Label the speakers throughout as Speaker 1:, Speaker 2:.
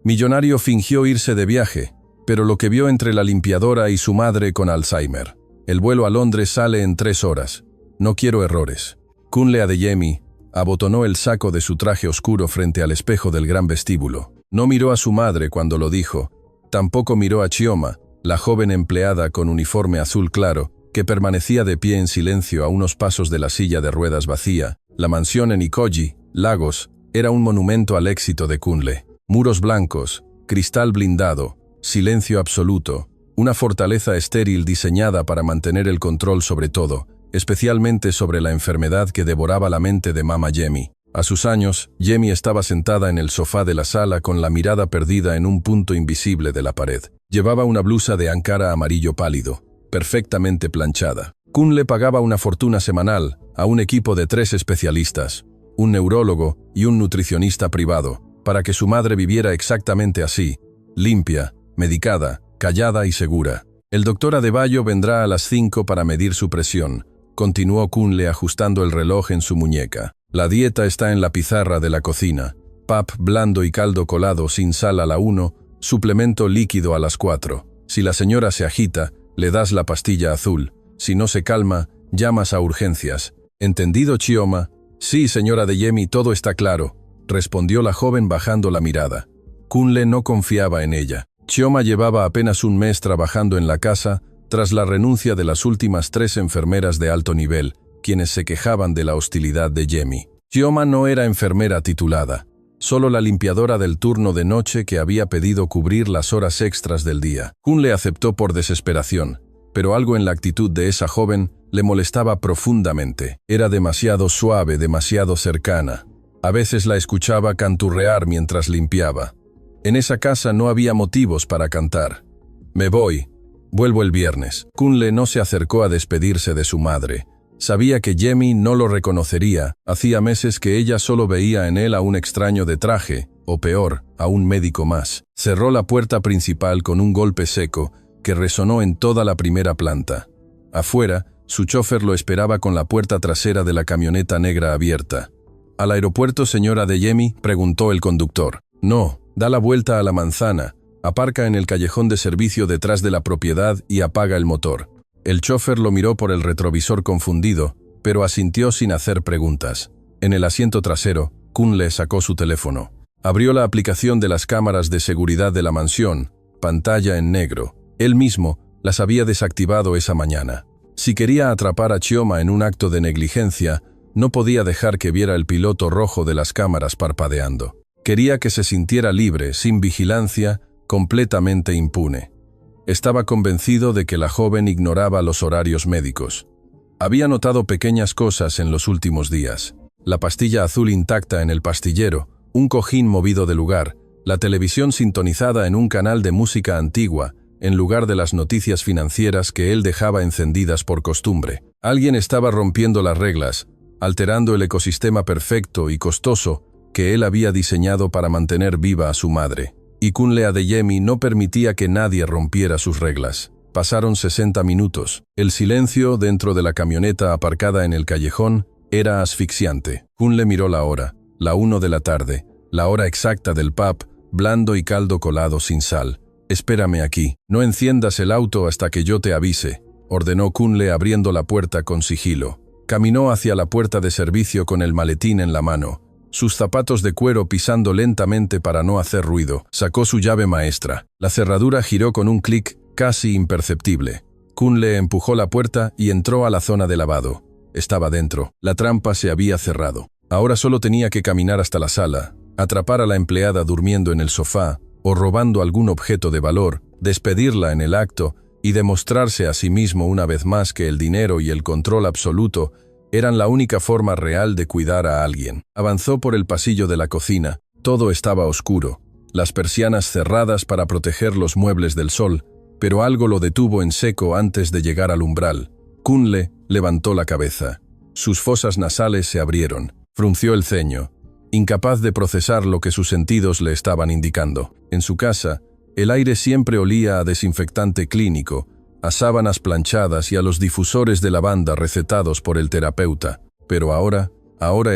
Speaker 1: Millonario fingió irse de viaje, pero lo que vio entre la limpiadora y su madre con Alzheimer. El vuelo a Londres sale en 3 horas. No quiero errores. Kunle Adeyemi abotonó el saco de su traje oscuro frente al espejo del gran vestíbulo. No miró a su madre cuando lo dijo. Tampoco miró a Chioma, la joven empleada con uniforme azul claro, que permanecía de pie en silencio a unos pasos de la silla de ruedas vacía. La mansión en Ikoji, Lagos, era un monumento al éxito de Kunle. Muros blancos, cristal blindado, silencio absoluto, una fortaleza estéril diseñada para mantener el control sobre todo, especialmente sobre la enfermedad que devoraba la mente de Mama Yemi. A sus años, Yemi estaba sentada en el sofá de la sala con la mirada perdida en un punto invisible de la pared. Llevaba una blusa de Ankara amarillo pálido, perfectamente planchada. Kunle pagaba una fortuna semanal a un equipo de 3 especialistas, un neurólogo y un nutricionista privado, para que su madre viviera exactamente así, limpia, medicada, callada y segura. El doctor Adebayo vendrá a las 5 para medir su presión, continuó Kunle ajustando el reloj en su muñeca. La dieta está en la pizarra de la cocina. Pap blando y caldo colado sin sal a la 1, suplemento líquido a las 4. Si la señora se agita, le das la pastilla azul. Si no se calma, llamas a urgencias. ¿Entendido, Chioma? Sí, señora Adeyemi, todo está claro, respondió la joven bajando la mirada. Kunle no confiaba en ella. Chioma llevaba apenas un mes trabajando en la casa, tras la renuncia de las últimas 3 enfermeras de alto nivel, quienes se quejaban de la hostilidad de Yemi. Chioma no era enfermera titulada, solo la limpiadora del turno de noche que había pedido cubrir las horas extras del día. Kunle aceptó por desesperación, pero algo en la actitud de esa joven le molestaba profundamente. Era demasiado suave, demasiado cercana. A veces la escuchaba canturrear mientras limpiaba. En esa casa no había motivos para cantar. Me voy. Vuelvo el viernes. Kunle no se acercó a despedirse de su madre. Sabía que Yemi no lo reconocería. Hacía meses que ella solo veía en él a un extraño de traje, o peor, a un médico más. Cerró la puerta principal con un golpe seco que resonó en toda la primera planta. Afuera, su chofer lo esperaba con la puerta trasera de la camioneta negra abierta. ¿Al aeropuerto, señora Adeyemi?, preguntó el conductor. No, da la vuelta a la manzana, aparca en el callejón de servicio detrás de la propiedad y apaga el motor. El chofer lo miró por el retrovisor confundido, pero asintió sin hacer preguntas. En el asiento trasero, Kunle sacó su teléfono. Abrió la aplicación de las cámaras de seguridad de la mansión, pantalla en negro. Él mismo las había desactivado esa mañana. Si quería atrapar a Chioma en un acto de negligencia, no podía dejar que viera el piloto rojo de las cámaras parpadeando. Quería que se sintiera libre, sin vigilancia, completamente impune. Estaba convencido de que la joven ignoraba los horarios médicos. Había notado pequeñas cosas en los últimos días. La pastilla azul intacta en el pastillero, un cojín movido de lugar, la televisión sintonizada en un canal de música antigua, en lugar de las noticias financieras que él dejaba encendidas por costumbre. Alguien estaba rompiendo las reglas, alterando el ecosistema perfecto y costoso que él había diseñado para mantener viva a su madre. Y Kunle Adeyemi no permitía que nadie rompiera sus reglas. Pasaron 60 minutos. El silencio dentro de la camioneta aparcada en el callejón era asfixiante. Kunle miró la hora, la 1 de la tarde, la hora exacta del pap, blando y caldo colado sin sal. Espérame aquí. No enciendas el auto hasta que yo te avise, ordenó Kunle abriendo la puerta con sigilo. Caminó hacia la puerta de servicio con el maletín en la mano, sus zapatos de cuero pisando lentamente para no hacer ruido. Sacó su llave maestra. La cerradura giró con un clic casi imperceptible. Kunle empujó la puerta y entró a la zona de lavado. Estaba dentro. La trampa se había cerrado. Ahora solo tenía que caminar hasta la sala, atrapar a la empleada durmiendo en el sofá o robando algún objeto de valor, despedirla en el acto y demostrarse a sí mismo una vez más que el dinero y el control absoluto eran la única forma real de cuidar a alguien. Avanzó por el pasillo de la cocina. Todo estaba oscuro, las persianas cerradas para proteger los muebles del sol, pero algo lo detuvo en seco antes de llegar al umbral. Kunle levantó la cabeza. Sus fosas nasales se abrieron. Frunció el ceño, incapaz de procesar lo que sus sentidos le estaban indicando. En su casa, el aire siempre olía a desinfectante clínico, a sábanas planchadas y a los difusores de lavanda recetados por el terapeuta. Pero ahora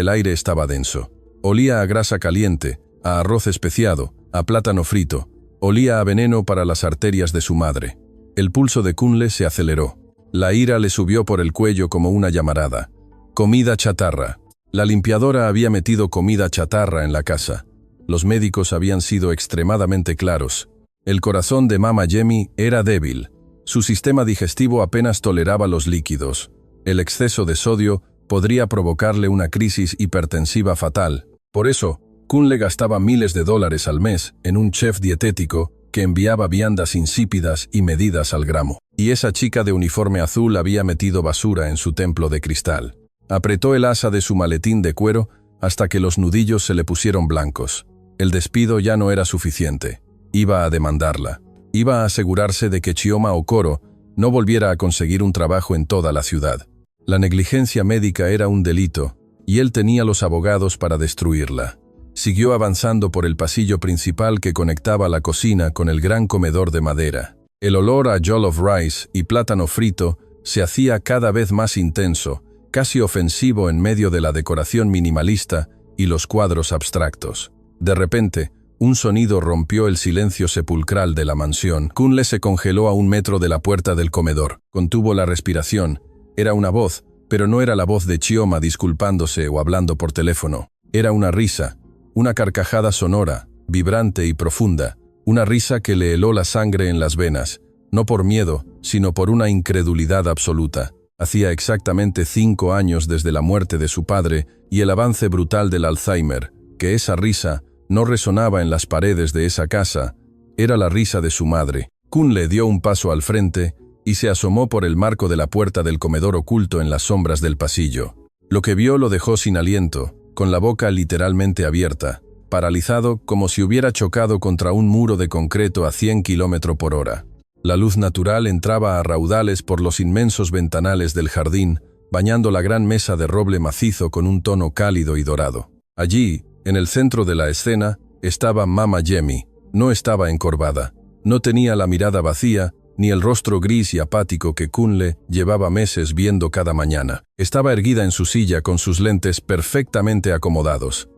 Speaker 1: el aire estaba denso. Olía a grasa caliente, a arroz especiado, a plátano frito, olía a veneno para las arterias de su madre. El pulso de Kunle se aceleró. La ira le subió por el cuello como una llamarada. Comida chatarra. La limpiadora había metido comida chatarra en la casa. Los médicos habían sido extremadamente claros. El corazón de Mama Yemi era débil. Su sistema digestivo apenas toleraba los líquidos. El exceso de sodio podría provocarle una crisis hipertensiva fatal. Por eso, Kunle gastaba miles de dólares al mes en un chef dietético que enviaba viandas insípidas y medidas al gramo. Y esa chica de uniforme azul había metido basura en su templo de cristal. Apretó el asa de su maletín de cuero hasta que los nudillos se le pusieron blancos. El despido ya no era suficiente. Iba a demandarla. Iba a asegurarse de que Chioma Okoro no volviera a conseguir un trabajo en toda la ciudad. La negligencia médica era un delito, y él tenía los abogados para destruirla. Siguió avanzando por el pasillo principal que conectaba la cocina con el gran comedor de madera. El olor a jollof rice y plátano frito se hacía cada vez más intenso, casi ofensivo en medio de la decoración minimalista y los cuadros abstractos. De repente, un sonido rompió el silencio sepulcral de la mansión. Kunle se congeló a 1 metro de la puerta del comedor. Contuvo la respiración. Era una voz, pero no era la voz de Chioma disculpándose o hablando por teléfono. Era una risa, una carcajada sonora, vibrante y profunda. Una risa que le heló la sangre en las venas, no por miedo, sino por una incredulidad absoluta. Hacía exactamente 5 años desde la muerte de su padre y el avance brutal del Alzheimer, que esa risa no resonaba en las paredes de esa casa. Era la risa de su madre. Kunle dio un paso al frente y se asomó por el marco de la puerta del comedor oculto en las sombras del pasillo. Lo que vio lo dejó sin aliento, con la boca literalmente abierta, paralizado como si hubiera chocado contra un muro de concreto a 100 km/h. La luz natural entraba a raudales por los inmensos ventanales del jardín, bañando la gran mesa de roble macizo con un tono cálido y dorado. Allí, en el centro de la escena, estaba Mama Yemi. No estaba encorvada. No tenía la mirada vacía, ni el rostro gris y apático que Kunle llevaba meses viendo cada mañana. Estaba erguida en su silla con sus lentes perfectamente acomodados.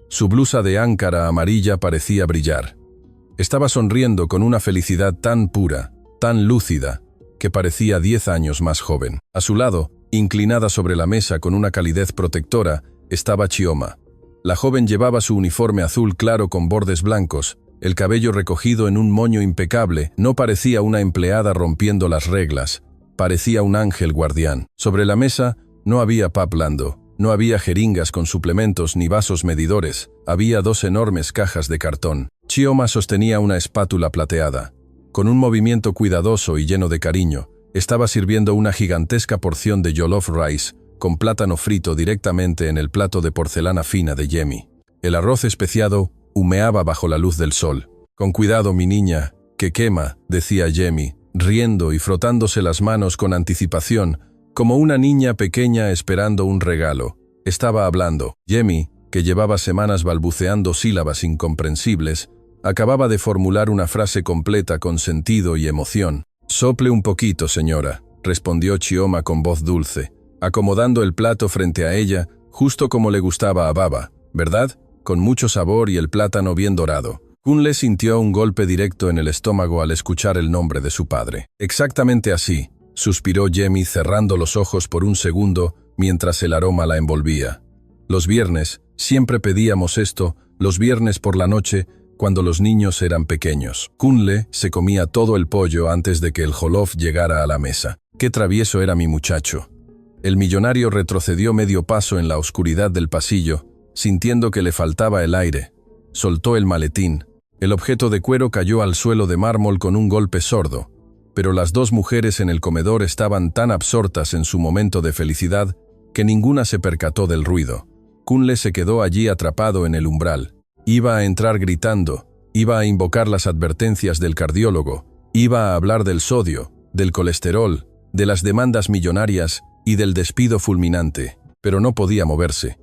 Speaker 1: Su blusa de áncara amarilla parecía brillar. Estaba sonriendo con una felicidad tan pura, tan lúcida, que parecía 10 años más joven. A su lado, inclinada sobre la mesa con una calidez protectora, estaba Chioma. La joven llevaba su uniforme azul claro con bordes blancos, el cabello recogido en un moño impecable. No parecía una empleada rompiendo las reglas, parecía un ángel guardián. Sobre la mesa no había pap blando, no había jeringas con suplementos ni vasos medidores, había 2 enormes cajas de cartón. Chioma sostenía una espátula plateada. Con un movimiento cuidadoso y lleno de cariño, estaba sirviendo una gigantesca porción de jollof rice, con plátano frito directamente en el plato de porcelana fina de Yemi. El arroz especiado humeaba bajo la luz del sol. «Con cuidado, mi niña, que quema», decía Yemi, riendo y frotándose las manos con anticipación, como una niña pequeña esperando un regalo. Estaba hablando. Yemi, que llevaba semanas balbuceando sílabas incomprensibles, acababa de formular una frase completa con sentido y emoción. «Sople un poquito, señora», respondió Chioma con voz dulce, acomodando el plato frente a ella, justo como le gustaba a Baba, ¿verdad? Con mucho sabor y el plátano bien dorado. Kunle sintió un golpe directo en el estómago al escuchar el nombre de su padre. «Exactamente así», suspiró Yemi cerrando los ojos por un segundo mientras el aroma la envolvía. «Los viernes, siempre pedíamos esto, los viernes por la noche, cuando los niños eran pequeños». Kunle se comía todo el pollo antes de que el jollof llegara a la mesa. «Qué travieso era mi muchacho». El millonario retrocedió medio paso en la oscuridad del pasillo, sintiendo que le faltaba el aire. Soltó el maletín. El objeto de cuero cayó al suelo de mármol con un golpe sordo, pero las 2 mujeres en el comedor estaban tan absortas en su momento de felicidad que ninguna se percató del ruido. Kunle se quedó allí atrapado en el umbral. Iba a entrar gritando, iba a invocar las advertencias del cardiólogo, iba a hablar del sodio, del colesterol, de las demandas millonarias y del despido fulminante, pero no podía moverse.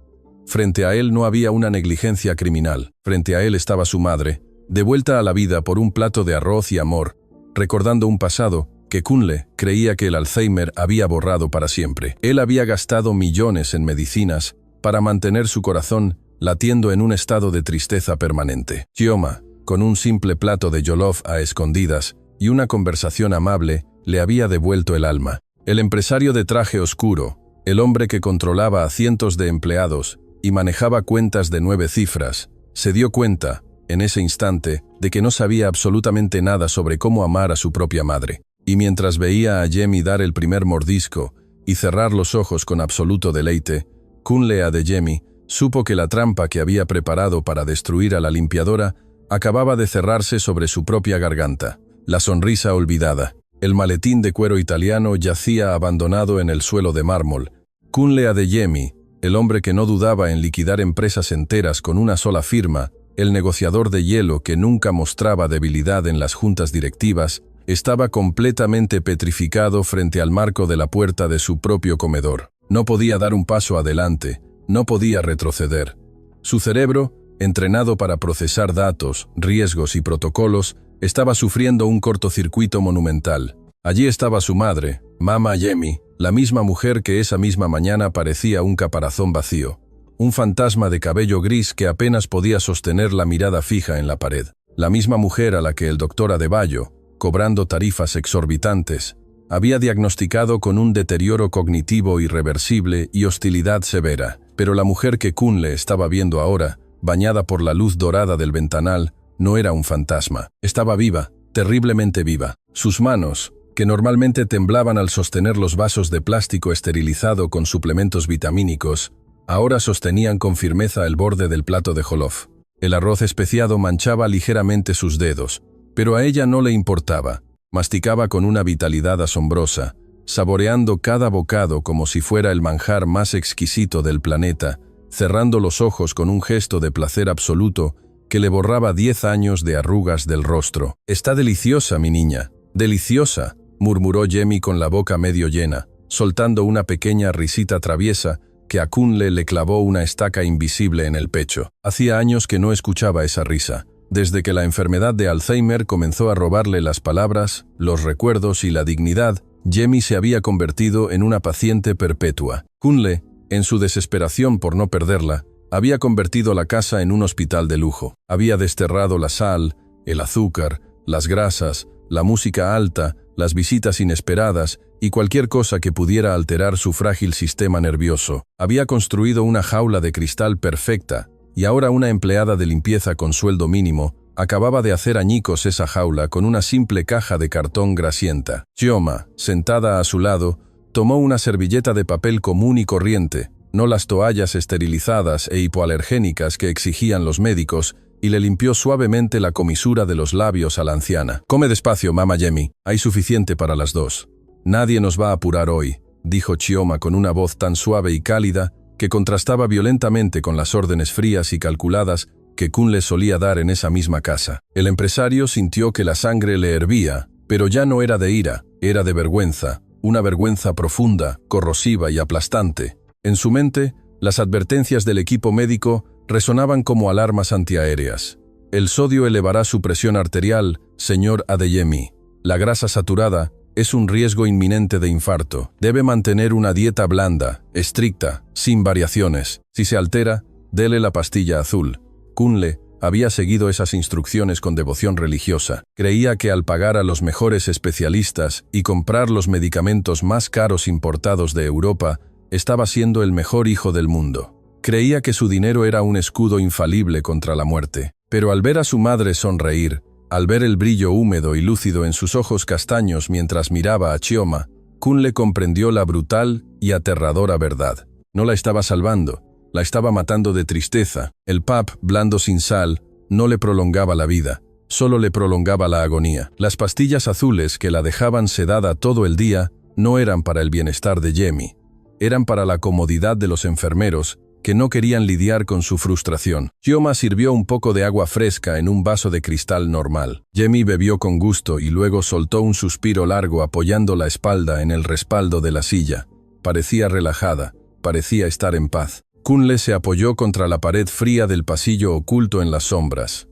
Speaker 1: Frente a él no había una negligencia criminal. Frente a él estaba su madre, de vuelta a la vida por un plato de arroz y amor, recordando un pasado que Kunle creía que el Alzheimer había borrado para siempre. Él había gastado millones en medicinas para mantener su corazón latiendo en un estado de tristeza permanente. «Chioma», con un simple plato de jollof a escondidas y una conversación amable, le había devuelto el alma. El empresario de traje oscuro, el hombre que controlaba a cientos de empleados y manejaba cuentas de 9 cifras, se dio cuenta, en ese instante, de que no sabía absolutamente nada sobre cómo amar a su propia madre. Y mientras veía a Jamie dar el primer mordisco y cerrar los ojos con absoluto deleite, Kunle Adeyemi supo que la trampa que había preparado para destruir a la limpiadora acababa de cerrarse sobre su propia garganta. La sonrisa olvidada. El maletín de cuero italiano yacía abandonado en el suelo de mármol. Kunle Adeyemi, el hombre que no dudaba en liquidar empresas enteras con una sola firma, el negociador de hielo que nunca mostraba debilidad en las juntas directivas, estaba completamente petrificado frente al marco de la puerta de su propio comedor. No podía dar un paso adelante, no podía retroceder. Su cerebro, entrenado para procesar datos, riesgos y protocolos, estaba sufriendo un cortocircuito monumental. Allí estaba su madre, Mama Yemi, la misma mujer que esa misma mañana parecía un caparazón vacío, un fantasma de cabello gris que apenas podía sostener la mirada fija en la pared. La misma mujer a la que el doctor Adebayo, cobrando tarifas exorbitantes, había diagnosticado con un deterioro cognitivo irreversible y hostilidad severa. Pero la mujer que Kunle estaba viendo ahora, bañada por la luz dorada del ventanal, no era un fantasma. Estaba viva, terriblemente viva. Sus manos, que normalmente temblaban al sostener los vasos de plástico esterilizado con suplementos vitamínicos, ahora sostenían con firmeza el borde del plato de jollof. El arroz especiado manchaba ligeramente sus dedos, pero a ella no le importaba. Masticaba con una vitalidad asombrosa, saboreando cada bocado como si fuera el manjar más exquisito del planeta, cerrando los ojos con un gesto de placer absoluto que le borraba 10 años de arrugas del rostro. «Está deliciosa, mi niña, deliciosa», murmuró Jamie con la boca medio llena, soltando una pequeña risita traviesa que a Kunle le clavó una estaca invisible en el pecho. Hacía años que no escuchaba esa risa, desde que la enfermedad de Alzheimer comenzó a robarle las palabras, los recuerdos y la dignidad. Jamie se había convertido en una paciente perpetua. Kunle, en su desesperación por no perderla, había convertido la casa en un hospital de lujo. Había desterrado la sal, el azúcar, las grasas, la música alta, las visitas inesperadas y cualquier cosa que pudiera alterar su frágil sistema nervioso. Había construido una jaula de cristal perfecta, y ahora una empleada de limpieza con sueldo mínimo acababa de hacer añicos esa jaula con una simple caja de cartón grasienta. Chioma, sentada a su lado, tomó una servilleta de papel común y corriente, no las toallas esterilizadas e hipoalergénicas que exigían los médicos, y le limpió suavemente la comisura de los labios a la anciana. «Come despacio, Mama Yemi, hay suficiente para las dos. Nadie nos va a apurar hoy», dijo Chioma con una voz tan suave y cálida que contrastaba violentamente con las órdenes frías y calculadas que Kunle solía dar en esa misma casa. El empresario sintió que la sangre le hervía, pero ya no era de ira, era de vergüenza, una vergüenza profunda, corrosiva y aplastante. En su mente, las advertencias del equipo médico resonaban como alarmas antiaéreas. El sodio elevará su presión arterial, señor Adeyemi. La grasa saturada es un riesgo inminente de infarto. Debe mantener una dieta blanda, estricta, sin variaciones. Si se altera, dele la pastilla azul. Kunle había seguido esas instrucciones con devoción religiosa. Creía que al pagar a los mejores especialistas y comprar los medicamentos más caros importados de Europa, estaba siendo el mejor hijo del mundo. Creía que su dinero era un escudo infalible contra la muerte. Pero al ver a su madre sonreír, al ver el brillo húmedo y lúcido en sus ojos castaños mientras miraba a Chioma, Kunle comprendió la brutal y aterradora verdad. No la estaba salvando, la estaba matando de tristeza. El pap, blando sin sal, no le prolongaba la vida, solo le prolongaba la agonía. Las pastillas azules que la dejaban sedada todo el día no eran para el bienestar de Jamie, eran para la comodidad de los enfermeros, que no querían lidiar con su frustración. Chioma sirvió un poco de agua fresca en un vaso de cristal normal. Jamie bebió con gusto y luego soltó un suspiro largo apoyando la espalda en el respaldo de la silla. Parecía relajada, parecía estar en paz. Kunle se apoyó contra la pared fría del pasillo oculto en las sombras.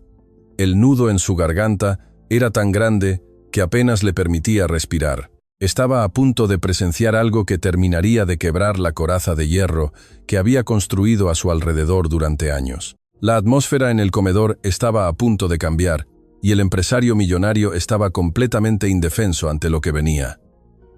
Speaker 1: El nudo en su garganta era tan grande que apenas le permitía respirar. Estaba a punto de presenciar algo que terminaría de quebrar la coraza de hierro que había construido a su alrededor durante años. La atmósfera en el comedor estaba a punto de cambiar, y el empresario millonario estaba completamente indefenso ante lo que venía.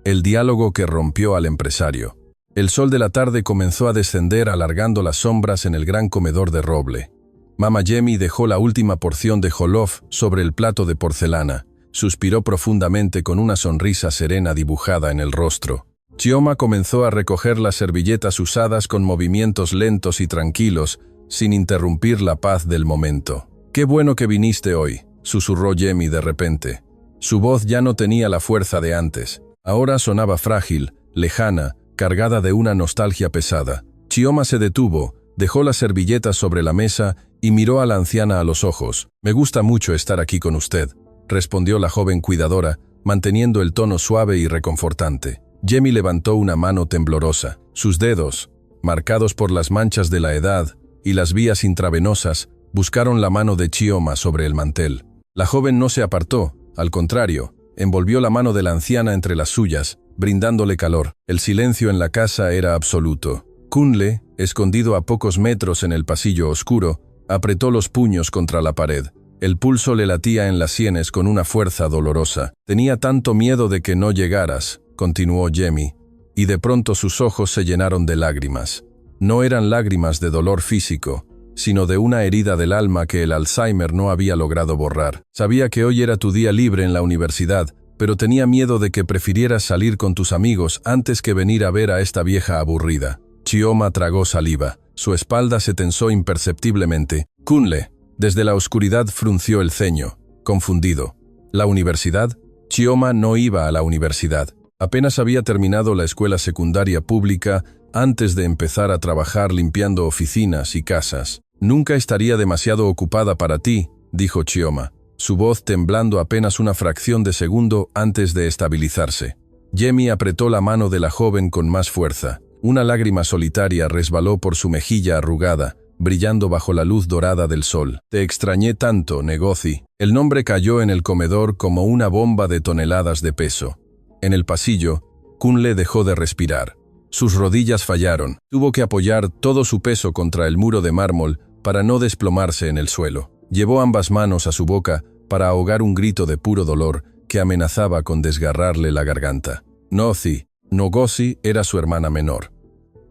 Speaker 1: El diálogo que rompió al empresario. El sol de la tarde comenzó a descender alargando las sombras en el gran comedor de roble. Mama Jamie dejó la última porción de jollof sobre el plato de porcelana. Suspiró profundamente con una sonrisa serena dibujada en el rostro. Chioma comenzó a recoger las servilletas usadas con movimientos lentos y tranquilos, sin interrumpir la paz del momento. «Qué bueno que viniste hoy», susurró Jamie de repente. Su voz ya no tenía la fuerza de antes. Ahora sonaba frágil, lejana, cargada de una nostalgia pesada. Chioma se detuvo, dejó las servilletas sobre la mesa y miró a la anciana a los ojos. «Me gusta mucho estar aquí con usted», respondió la joven cuidadora, manteniendo el tono suave y reconfortante. Jamie levantó una mano temblorosa. Sus dedos, marcados por las manchas de la edad y las vías intravenosas, buscaron la mano de Chioma sobre el mantel. La joven no se apartó, al contrario, envolvió la mano de la anciana entre las suyas, brindándole calor. El silencio en la casa era absoluto. Kunle, escondido a pocos metros en el pasillo oscuro, apretó los puños contra la pared. El pulso le latía en las sienes con una fuerza dolorosa. «Tenía tanto miedo de que no llegaras», continuó Jamie, y de pronto sus ojos se llenaron de lágrimas. No eran lágrimas de dolor físico, sino de una herida del alma que el Alzheimer no había logrado borrar. «Sabía que hoy era tu día libre en la universidad, pero tenía miedo de que prefirieras salir con tus amigos antes que venir a ver a esta vieja aburrida». Chioma tragó saliva. Su espalda se tensó imperceptiblemente. «Kunle». Desde la oscuridad frunció el ceño, confundido. ¿La universidad? Chioma no iba a la universidad. Apenas había terminado la escuela secundaria pública antes de empezar a trabajar limpiando oficinas y casas. «Nunca estaría demasiado ocupada para ti», dijo Chioma, su voz temblando apenas una fracción de segundo antes de estabilizarse. Jamie apretó la mano de la joven con más fuerza. Una lágrima solitaria resbaló por su mejilla arrugada, brillando bajo la luz dorada del sol. «Te extrañé tanto, Ngozi». El nombre cayó en el comedor como una bomba de toneladas de peso. En el pasillo, Kunle dejó de respirar. Sus rodillas fallaron. Tuvo que apoyar todo su peso contra el muro de mármol para no desplomarse en el suelo. Llevó ambas manos a su boca para ahogar un grito de puro dolor que amenazaba con desgarrarle la garganta. Ngozi era su hermana menor.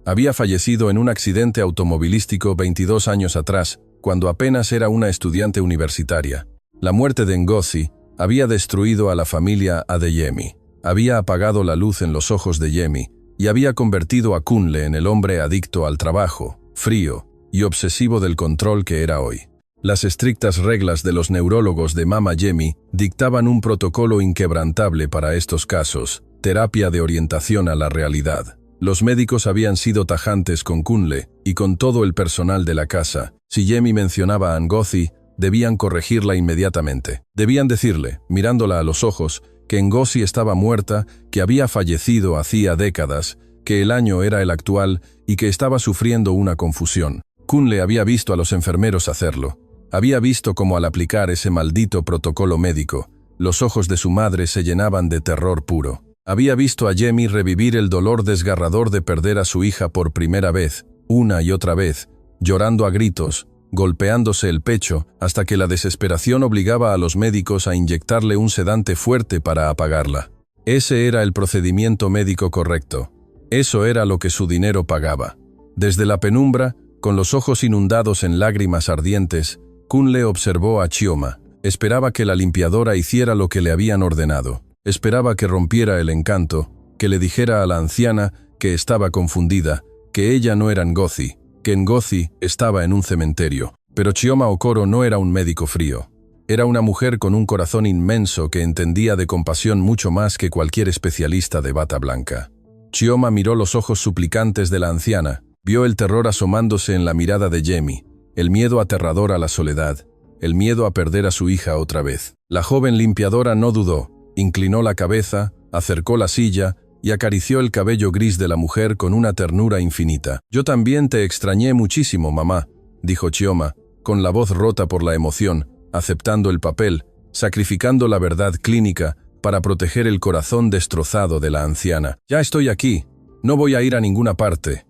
Speaker 1: Había fallecido en un accidente automovilístico 22 años atrás, cuando apenas era una estudiante universitaria. La muerte de Ngozi había destruido a la familia Adeyemi, había apagado la luz en los ojos de Jamie y había convertido a Kunle en el hombre adicto al trabajo, frío y obsesivo del control que era hoy. Las estrictas reglas de los neurólogos de Mama Jamie dictaban un protocolo inquebrantable para estos casos, terapia de orientación a la realidad. Los médicos habían sido tajantes con Kunle y con todo el personal de la casa. Si Jamie mencionaba a Ngozi, debían corregirla inmediatamente. Debían decirle, mirándola a los ojos, que Ngozi estaba muerta, que había fallecido hacía décadas, que el año era el actual y que estaba sufriendo una confusión. Kunle había visto a los enfermeros hacerlo. Había visto cómo al aplicar ese maldito protocolo médico, los ojos de su madre se llenaban de terror puro. Había visto a Jamie revivir el dolor desgarrador de perder a su hija por primera vez, una y otra vez, llorando a gritos, golpeándose el pecho, hasta que la desesperación obligaba a los médicos a inyectarle un sedante fuerte para apagarla. Ese era el procedimiento médico correcto. Eso era lo que su dinero pagaba. Desde la penumbra, con los ojos inundados en lágrimas ardientes, Kunle observó a Chioma. Esperaba que la limpiadora hiciera lo que le habían ordenado. Esperaba que rompiera el encanto, que le dijera a la anciana que estaba confundida, que ella no era Ngozi, que Ngozi estaba en un cementerio. Pero Chioma Okoro no era un médico frío. Era una mujer con un corazón inmenso que entendía de compasión mucho más que cualquier especialista de bata blanca. Chioma miró los ojos suplicantes de la anciana, vio el terror asomándose en la mirada de Jamie, el miedo aterrador a la soledad, el miedo a perder a su hija otra vez. La joven limpiadora no dudó. Inclinó la cabeza, acercó la silla y acarició el cabello gris de la mujer con una ternura infinita. «Yo también te extrañé muchísimo, mamá», dijo Chioma, con la voz rota por la emoción, aceptando el papel, sacrificando la verdad clínica para proteger el corazón destrozado de la anciana. «Ya estoy aquí, no voy a ir a ninguna parte».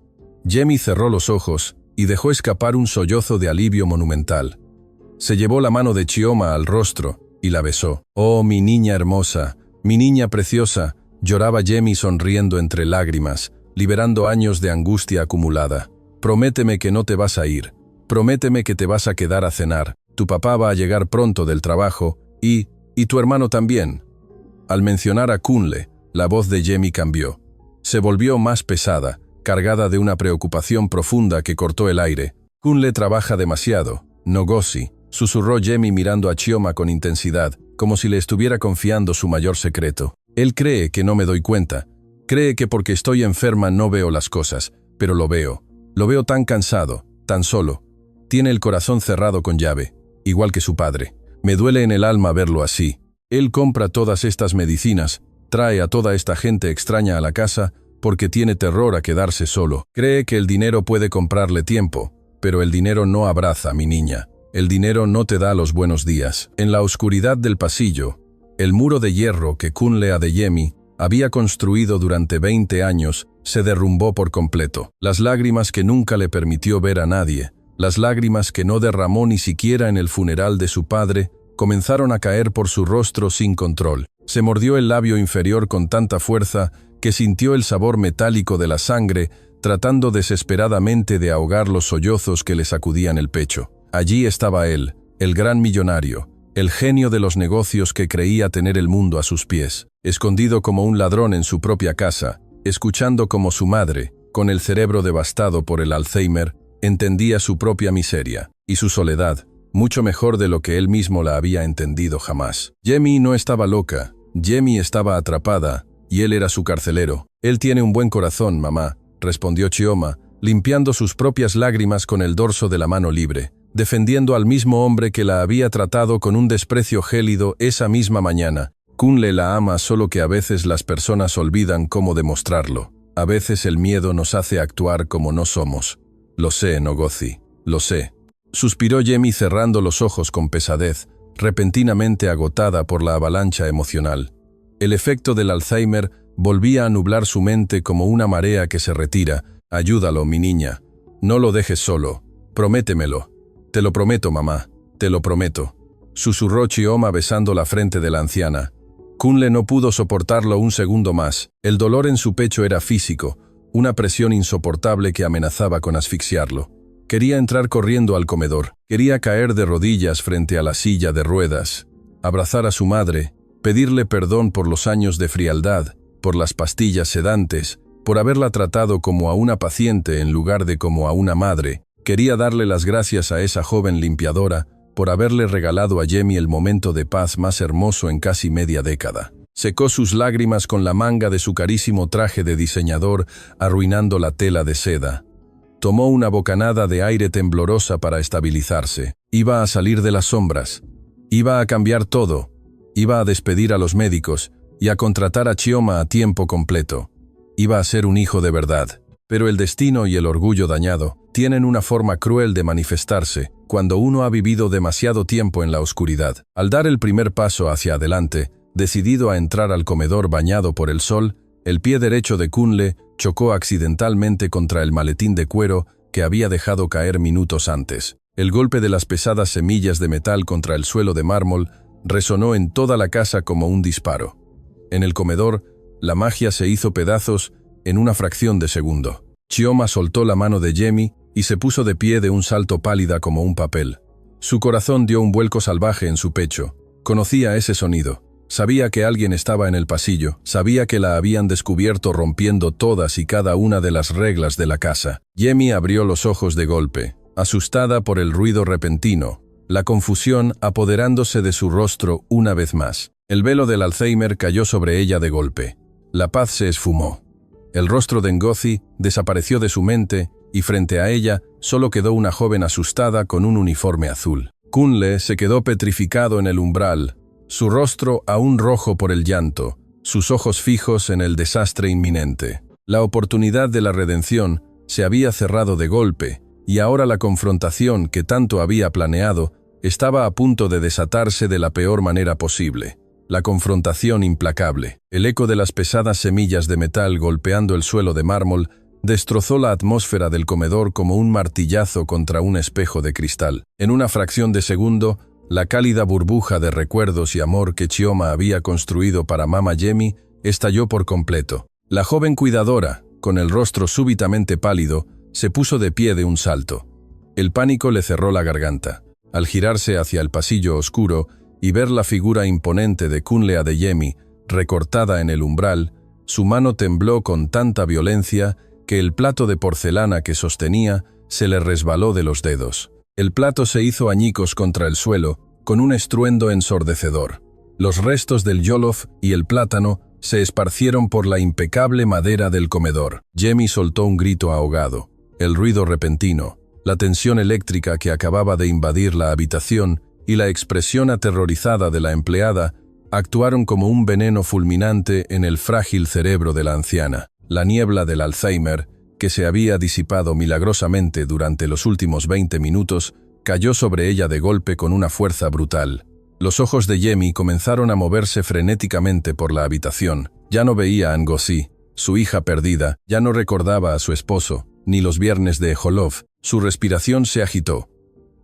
Speaker 1: Jamie cerró los ojos y dejó escapar un sollozo de alivio monumental. Se llevó la mano de Chioma al rostro y la besó. «Oh, mi niña hermosa, mi niña preciosa», lloraba Yemi sonriendo entre lágrimas, liberando años de angustia acumulada. «Prométeme que no te vas a ir. Prométeme que te vas a quedar a cenar. Tu papá va a llegar pronto del trabajo y tu hermano también». Al mencionar a Kunle, la voz de Yemi cambió. Se volvió más pesada, cargada de una preocupación profunda que cortó el aire. «Kunle trabaja demasiado, Ngozi», susurró Yemi mirando a Chioma con intensidad, como si le estuviera confiando su mayor secreto. «Él cree que no me doy cuenta. Cree que porque estoy enferma no veo las cosas, pero lo veo. Lo veo tan cansado, tan solo. Tiene el corazón cerrado con llave, igual que su padre. Me duele en el alma verlo así. Él compra todas estas medicinas, trae a toda esta gente extraña a la casa porque tiene terror a quedarse solo. Cree que el dinero puede comprarle tiempo, pero el dinero no abraza, mi niña. El dinero no te da los buenos días». En la oscuridad del pasillo, el muro de hierro que Kunle Adeyemi había construido durante 20 años se derrumbó por completo. Las lágrimas que nunca le permitió ver a nadie, las lágrimas que no derramó ni siquiera en el funeral de su padre, comenzaron a caer por su rostro sin control. Se mordió el labio inferior con tanta fuerza que sintió el sabor metálico de la sangre, tratando desesperadamente de ahogar los sollozos que le sacudían el pecho. Allí estaba él, el gran millonario, el genio de los negocios que creía tener el mundo a sus pies, escondido como un ladrón en su propia casa, escuchando como su madre, con el cerebro devastado por el Alzheimer, entendía su propia miseria y su soledad, mucho mejor de lo que él mismo la había entendido jamás. Yemi no estaba loca, Yemi estaba atrapada, y él era su carcelero. «Él tiene un buen corazón, mamá», respondió Chioma, limpiando sus propias lágrimas con el dorso de la mano libre, defendiendo al mismo hombre que la había tratado con un desprecio gélido esa misma mañana. «Kunle la ama, solo que a veces las personas olvidan cómo demostrarlo. A veces el miedo nos hace actuar como no somos». «Lo sé, Ngozi, lo sé», suspiró Yemi cerrando los ojos con pesadez, repentinamente agotada por la avalancha emocional. El efecto del Alzheimer volvía a nublar su mente como una marea que se retira. «Ayúdalo, mi niña. No lo dejes solo. Prométemelo». «Te lo prometo, mamá. Te lo prometo», susurró Chioma besando la frente de la anciana. Kunle no pudo soportarlo un segundo más. El dolor en su pecho era físico, una presión insoportable que amenazaba con asfixiarlo. Quería entrar corriendo al comedor. Quería caer de rodillas frente a la silla de ruedas, abrazar a su madre, pedirle perdón por los años de frialdad, por las pastillas sedantes, por haberla tratado como a una paciente en lugar de como a una madre. Quería darle las gracias a esa joven limpiadora por haberle regalado a Yemi el momento de paz más hermoso en casi media década. Secó sus lágrimas con la manga de su carísimo traje de diseñador, arruinando la tela de seda. Tomó una bocanada de aire temblorosa para estabilizarse. Iba a salir de las sombras. Iba a cambiar todo. Iba a despedir a los médicos y a contratar a Chioma a tiempo completo. Iba a ser un hijo de verdad. Pero el destino y el orgullo dañado tienen una forma cruel de manifestarse cuando uno ha vivido demasiado tiempo en la oscuridad. Al dar el primer paso hacia adelante, decidido a entrar al comedor bañado por el sol, el pie derecho de Kunle chocó accidentalmente contra el maletín de cuero que había dejado caer minutos antes. El golpe de las pesadas semillas de metal contra el suelo de mármol resonó en toda la casa como un disparo. En el comedor, la magia se hizo pedazos en una fracción de segundo. Chioma soltó la mano de Yemi y se puso de pie de un salto pálida como un papel. Su corazón dio un vuelco salvaje en su pecho. Conocía ese sonido. Sabía que alguien estaba en el pasillo. Sabía que la habían descubierto rompiendo todas y cada una de las reglas de la casa. Yemi abrió los ojos de golpe, asustada por el ruido repentino, la confusión apoderándose de su rostro una vez más. El velo del Alzheimer cayó sobre ella de golpe. La paz se esfumó. El rostro de Ngozi desapareció de su mente y frente a ella solo quedó una joven asustada con un uniforme azul. Kunle se quedó petrificado en el umbral, su rostro aún rojo por el llanto, sus ojos fijos en el desastre inminente. La oportunidad de la redención se había cerrado de golpe y ahora la confrontación que tanto había planeado estaba a punto de desatarse de la peor manera posible. La confrontación implacable. El eco de las pesadas semillas de metal golpeando el suelo de mármol destrozó la atmósfera del comedor como un martillazo contra un espejo de cristal. En una fracción de segundo, la cálida burbuja de recuerdos y amor que Chioma había construido para Mama Yemi estalló por completo. La joven cuidadora, con el rostro súbitamente pálido, se puso de pie de un salto. El pánico le cerró la garganta. Al girarse hacia el pasillo oscuro y ver la figura imponente de Kunle Adeyemi recortada en el umbral, su mano tembló con tanta violencia que el plato de porcelana que sostenía se le resbaló de los dedos. El plato se hizo añicos contra el suelo, con un estruendo ensordecedor. Los restos del jollof y el plátano se esparcieron por la impecable madera del comedor. Yemi soltó un grito ahogado. El ruido repentino, la tensión eléctrica que acababa de invadir la habitación y la expresión aterrorizada de la empleada actuaron como un veneno fulminante en el frágil cerebro de la anciana. La niebla del Alzheimer, que se había disipado milagrosamente durante los últimos 20 minutos, cayó sobre ella de golpe con una fuerza brutal. Los ojos de Yemi comenzaron a moverse frenéticamente por la habitación. Ya no veía a Ngozi, su hija perdida, ya no recordaba a su esposo, ni los viernes de Ejolov. Su respiración se agitó.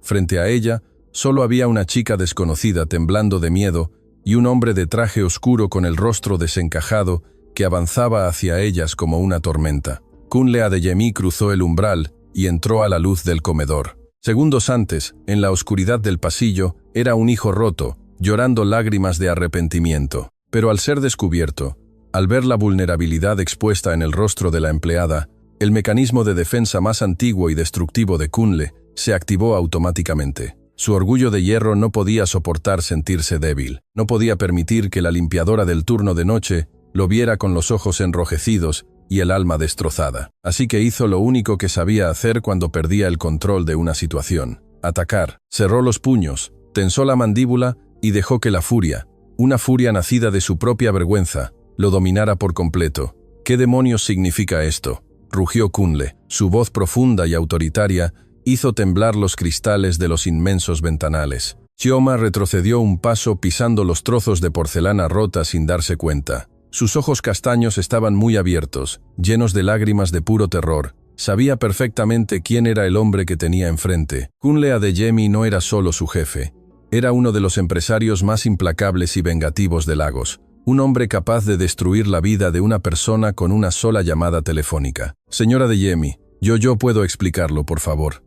Speaker 1: Frente a ella, solo había una chica desconocida temblando de miedo y un hombre de traje oscuro con el rostro desencajado que avanzaba hacia ellas como una tormenta. Kunle Adeyemi cruzó el umbral y entró a la luz del comedor. Segundos antes, en la oscuridad del pasillo, era un hijo roto, llorando lágrimas de arrepentimiento. Pero al ser descubierto, al ver la vulnerabilidad expuesta en el rostro de la empleada, el mecanismo de defensa más antiguo y destructivo de Kunle se activó automáticamente. Su orgullo de hierro no podía soportar sentirse débil. No podía permitir que la limpiadora del turno de noche lo viera con los ojos enrojecidos y el alma destrozada. Así que hizo lo único que sabía hacer cuando perdía el control de una situación: atacar. Cerró los puños, tensó la mandíbula y dejó que la furia, una furia nacida de su propia vergüenza, lo dominara por completo. ¿Qué demonios significa esto?, rugió Kunle. Su voz profunda y autoritaria hizo temblar los cristales de los inmensos ventanales. Chioma retrocedió un paso pisando los trozos de porcelana rota sin darse cuenta. Sus ojos castaños estaban muy abiertos, llenos de lágrimas de puro terror. Sabía perfectamente quién era el hombre que tenía enfrente. Kunle Adeyemi no era solo su jefe. Era uno de los empresarios más implacables y vengativos de Lagos. Un hombre capaz de destruir la vida de una persona con una sola llamada telefónica. Señora Adeyemi, yo puedo explicarlo, por favor.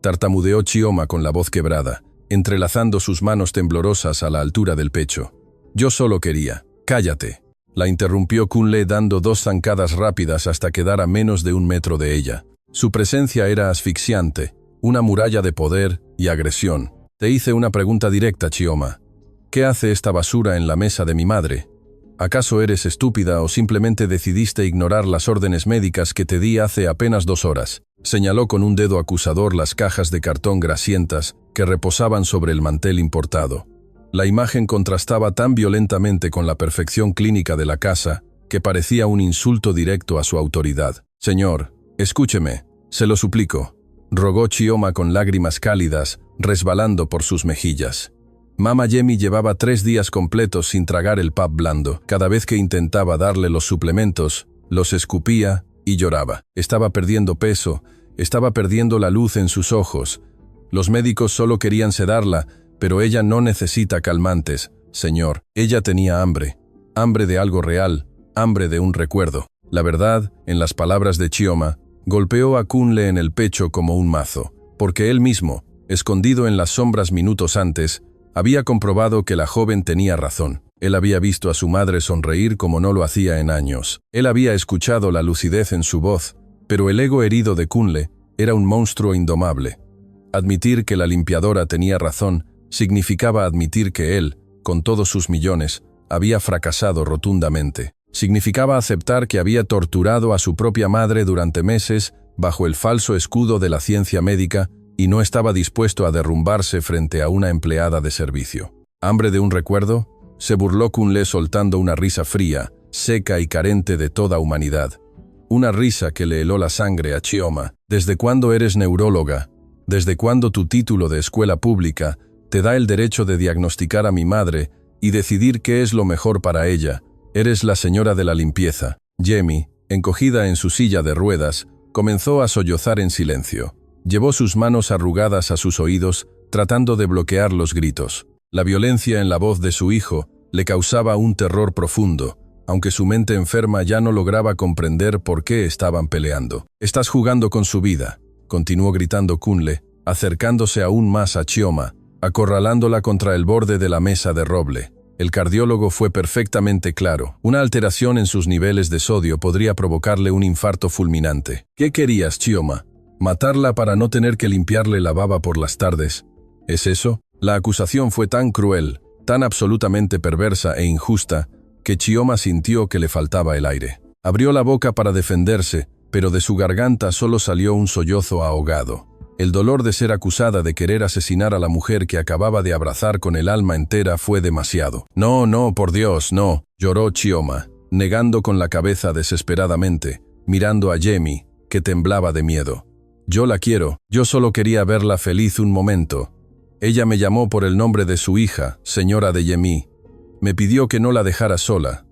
Speaker 1: Tartamudeó Chioma con la voz quebrada, entrelazando sus manos temblorosas a la altura del pecho. Yo solo quería. Cállate. La interrumpió Kunle dando 2 zancadas rápidas hasta quedar a menos de 1 metro de ella. Su presencia era asfixiante, una muralla de poder y agresión. Te hice una pregunta directa, Chioma. ¿Qué hace esta basura en la mesa de mi madre? ¿Acaso eres estúpida o simplemente decidiste ignorar las órdenes médicas que te di hace apenas 2 horas? Señaló con un dedo acusador las cajas de cartón grasientas que reposaban sobre el mantel importado. La imagen contrastaba tan violentamente con la perfección clínica de la casa que parecía un insulto directo a su autoridad. Señor, escúcheme, se lo suplico, rogó Chioma con lágrimas cálidas resbalando por sus mejillas. Mama Yemi llevaba 3 días completos sin tragar el pap blando. Cada vez que intentaba darle los suplementos, los escupía y lloraba. Estaba perdiendo peso, estaba perdiendo la luz en sus ojos. Los médicos solo querían sedarla, pero ella no necesita calmantes, señor. Ella tenía hambre, hambre de algo real, hambre de un recuerdo. La verdad, en las palabras de Chioma, golpeó a Kunle en el pecho como un mazo, porque él mismo, escondido en las sombras minutos antes, había comprobado que la joven tenía razón. Él había visto a su madre sonreír como no lo hacía en años. Él había escuchado la lucidez en su voz, pero el ego herido de Kunle era un monstruo indomable. Admitir que la limpiadora tenía razón significaba admitir que él, con todos sus millones, había fracasado rotundamente. Significaba aceptar que había torturado a su propia madre durante meses bajo el falso escudo de la ciencia médica y no estaba dispuesto a derrumbarse frente a una empleada de servicio. ¿Hambre de un recuerdo? Se burló Kunle soltando una risa fría, seca y carente de toda humanidad. Una risa que le heló la sangre a Chioma. ¿Desde cuándo eres neuróloga? ¿Desde cuándo tu título de escuela pública te da el derecho de diagnosticar a mi madre y decidir qué es lo mejor para ella? Eres la señora de la limpieza. Yemi, encogida en su silla de ruedas, Comenzó a sollozar en silencio. Llevó sus manos arrugadas a sus oídos, tratando de bloquear los gritos. La violencia en la voz de su hijo le causaba un terror profundo, aunque su mente enferma ya no lograba comprender por qué estaban peleando. «Estás jugando con su vida», continuó gritando Kunle, acercándose aún más a Chioma, acorralándola contra el borde de la mesa de roble. El cardiólogo fue perfectamente claro. Una alteración en sus niveles de sodio podría provocarle un infarto fulminante. «¿Qué querías, Chioma? ¿Matarla para no tener que limpiarle la baba por las tardes? ¿Es eso?» La acusación fue tan cruel, tan absolutamente perversa e injusta, que Chioma sintió que le faltaba el aire. Abrió la boca para defenderse, pero de su garganta solo salió un sollozo ahogado. El dolor de ser acusada de querer asesinar a la mujer que acababa de abrazar con el alma entera fue demasiado. «No, no, por Dios, no», lloró Chioma, negando con la cabeza desesperadamente, mirando a Yemi, que temblaba de miedo. «Yo la quiero, yo solo quería verla feliz un momento. Ella me llamó por el nombre de su hija, señora de Yemi. Me pidió que no la dejara sola.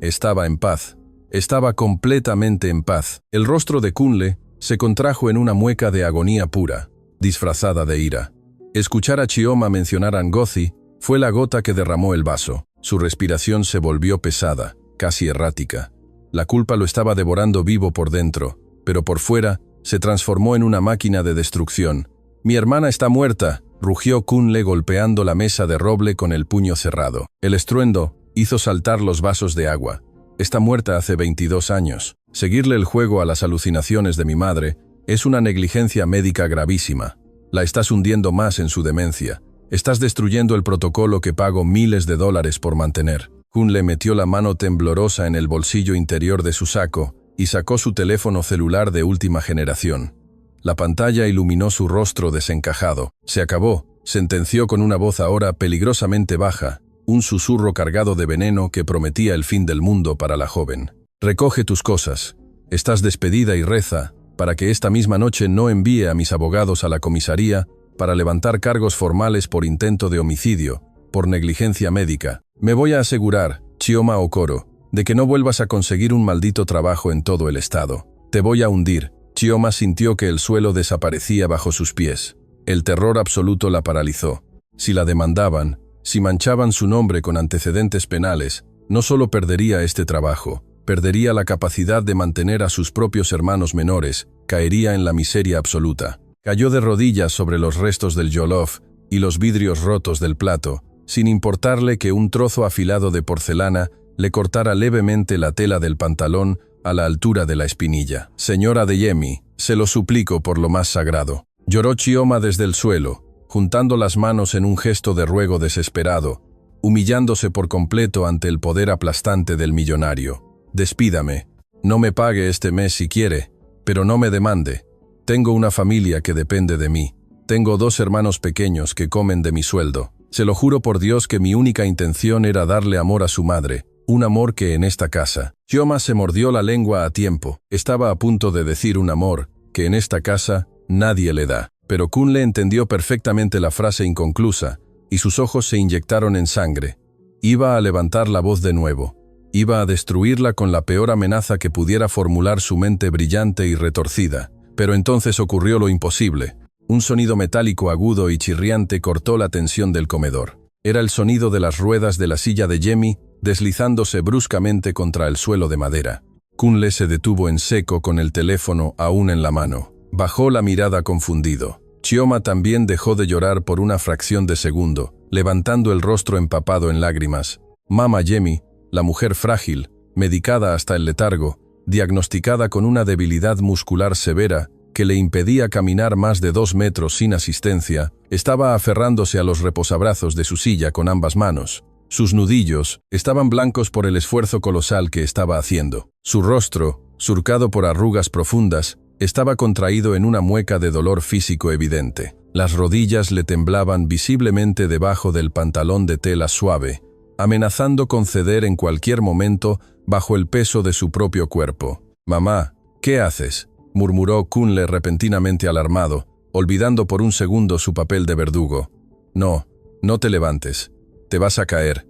Speaker 1: Estaba en paz. Estaba completamente en paz». El rostro de Kunle se contrajo en una mueca de agonía pura, disfrazada de ira. Escuchar a Chioma mencionar a Ngozi fue la gota que derramó el vaso. Su respiración se volvió pesada, casi errática. La culpa lo estaba devorando vivo por dentro, pero por fuera se transformó en una máquina de destrucción. «Mi hermana está muerta», rugió Kunle golpeando la mesa de roble con el puño cerrado. El estruendo hizo saltar los vasos de agua. «Está muerta hace 22 años. Seguirle el juego a las alucinaciones de mi madre es una negligencia médica gravísima. La estás hundiendo más en su demencia. Estás destruyendo el protocolo que pago miles de dólares por mantener». Kunle metió la mano temblorosa en el bolsillo interior de su saco y sacó su teléfono celular de última generación. La pantalla iluminó su rostro desencajado. «Se acabó», sentenció con una voz ahora peligrosamente baja, un susurro cargado de veneno que prometía el fin del mundo para la joven. «Recoge tus cosas. Estás despedida y reza para que esta misma noche no envíe a mis abogados a la comisaría para levantar cargos formales por intento de homicidio, por negligencia médica. Me voy a asegurar, Chioma Okoro, de que no vuelvas a conseguir un maldito trabajo en todo el estado. Te voy a hundir». Chioma sintió que el suelo desaparecía bajo sus pies. El terror absoluto la paralizó. Si la demandaban, si manchaban su nombre con antecedentes penales, no solo perdería este trabajo, perdería la capacidad de mantener a sus propios hermanos menores, caería en la miseria absoluta. Cayó de rodillas sobre los restos del jollof y los vidrios rotos del plato, sin importarle que un trozo afilado de porcelana le cortara levemente la tela del pantalón a la altura de la espinilla. «Señora de Yemi, se lo suplico por lo más sagrado», lloró Chioma desde el suelo, juntando las manos en un gesto de ruego desesperado, humillándose por completo ante el poder aplastante del millonario. «Despídame. No me pague este mes si quiere, pero no me demande. Tengo una familia que depende de mí. Tengo 2 hermanos pequeños que comen de mi sueldo. Se lo juro por Dios que mi única intención era darle amor a su madre, un amor que en esta casa». Chioma se mordió la lengua a tiempo. Estaba a punto de decir un amor que en esta casa nadie le da. Pero Kunle entendió perfectamente la frase inconclusa y sus ojos se inyectaron en sangre. Iba a levantar la voz de nuevo. Iba a destruirla con la peor amenaza que pudiera formular su mente brillante y retorcida. Pero entonces ocurrió lo imposible. Un sonido metálico agudo y chirriante cortó la tensión del comedor. Era el sonido de las ruedas de la silla de Yemi deslizándose bruscamente contra el suelo de madera. Kunle se detuvo en seco con el teléfono aún en la mano. Bajó la mirada confundido. Chioma también dejó de llorar por una fracción de segundo, levantando el rostro empapado en lágrimas. Mama Yemi, la mujer frágil, medicada hasta el letargo, diagnosticada con una debilidad muscular severa que le impedía caminar más de 2 metros sin asistencia, estaba aferrándose a los reposabrazos de su silla con ambas manos. Sus nudillos estaban blancos por el esfuerzo colosal que estaba haciendo. Su rostro, surcado por arrugas profundas, estaba contraído en una mueca de dolor físico evidente. Las rodillas le temblaban visiblemente debajo del pantalón de tela suave, amenazando con ceder en cualquier momento bajo el peso de su propio cuerpo. «Mamá, ¿qué haces?», murmuró Kunle repentinamente alarmado, olvidando por un segundo su papel de verdugo. «No, no te levantes. Te vas a caer».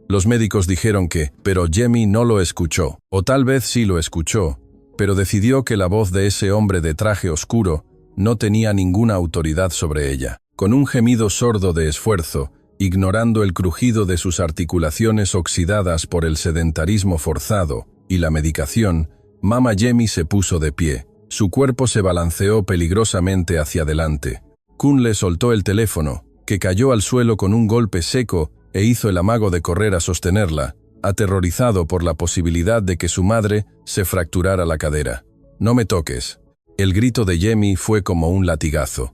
Speaker 1: Los médicos dijeron que, pero Yemi no lo escuchó, o tal vez sí lo escuchó, pero decidió que la voz de ese hombre de traje oscuro no tenía ninguna autoridad sobre ella. Con un gemido sordo de esfuerzo, ignorando el crujido de sus articulaciones oxidadas por el sedentarismo forzado y la medicación, Mama Jamie se puso de pie. Su cuerpo se balanceó peligrosamente hacia adelante. Kunle soltó el teléfono, que cayó al suelo con un golpe seco e hizo el amago de correr a sostenerla, aterrorizado por la posibilidad de que su madre se fracturara la cadera. «No me toques». El grito de Jamie fue como un latigazo.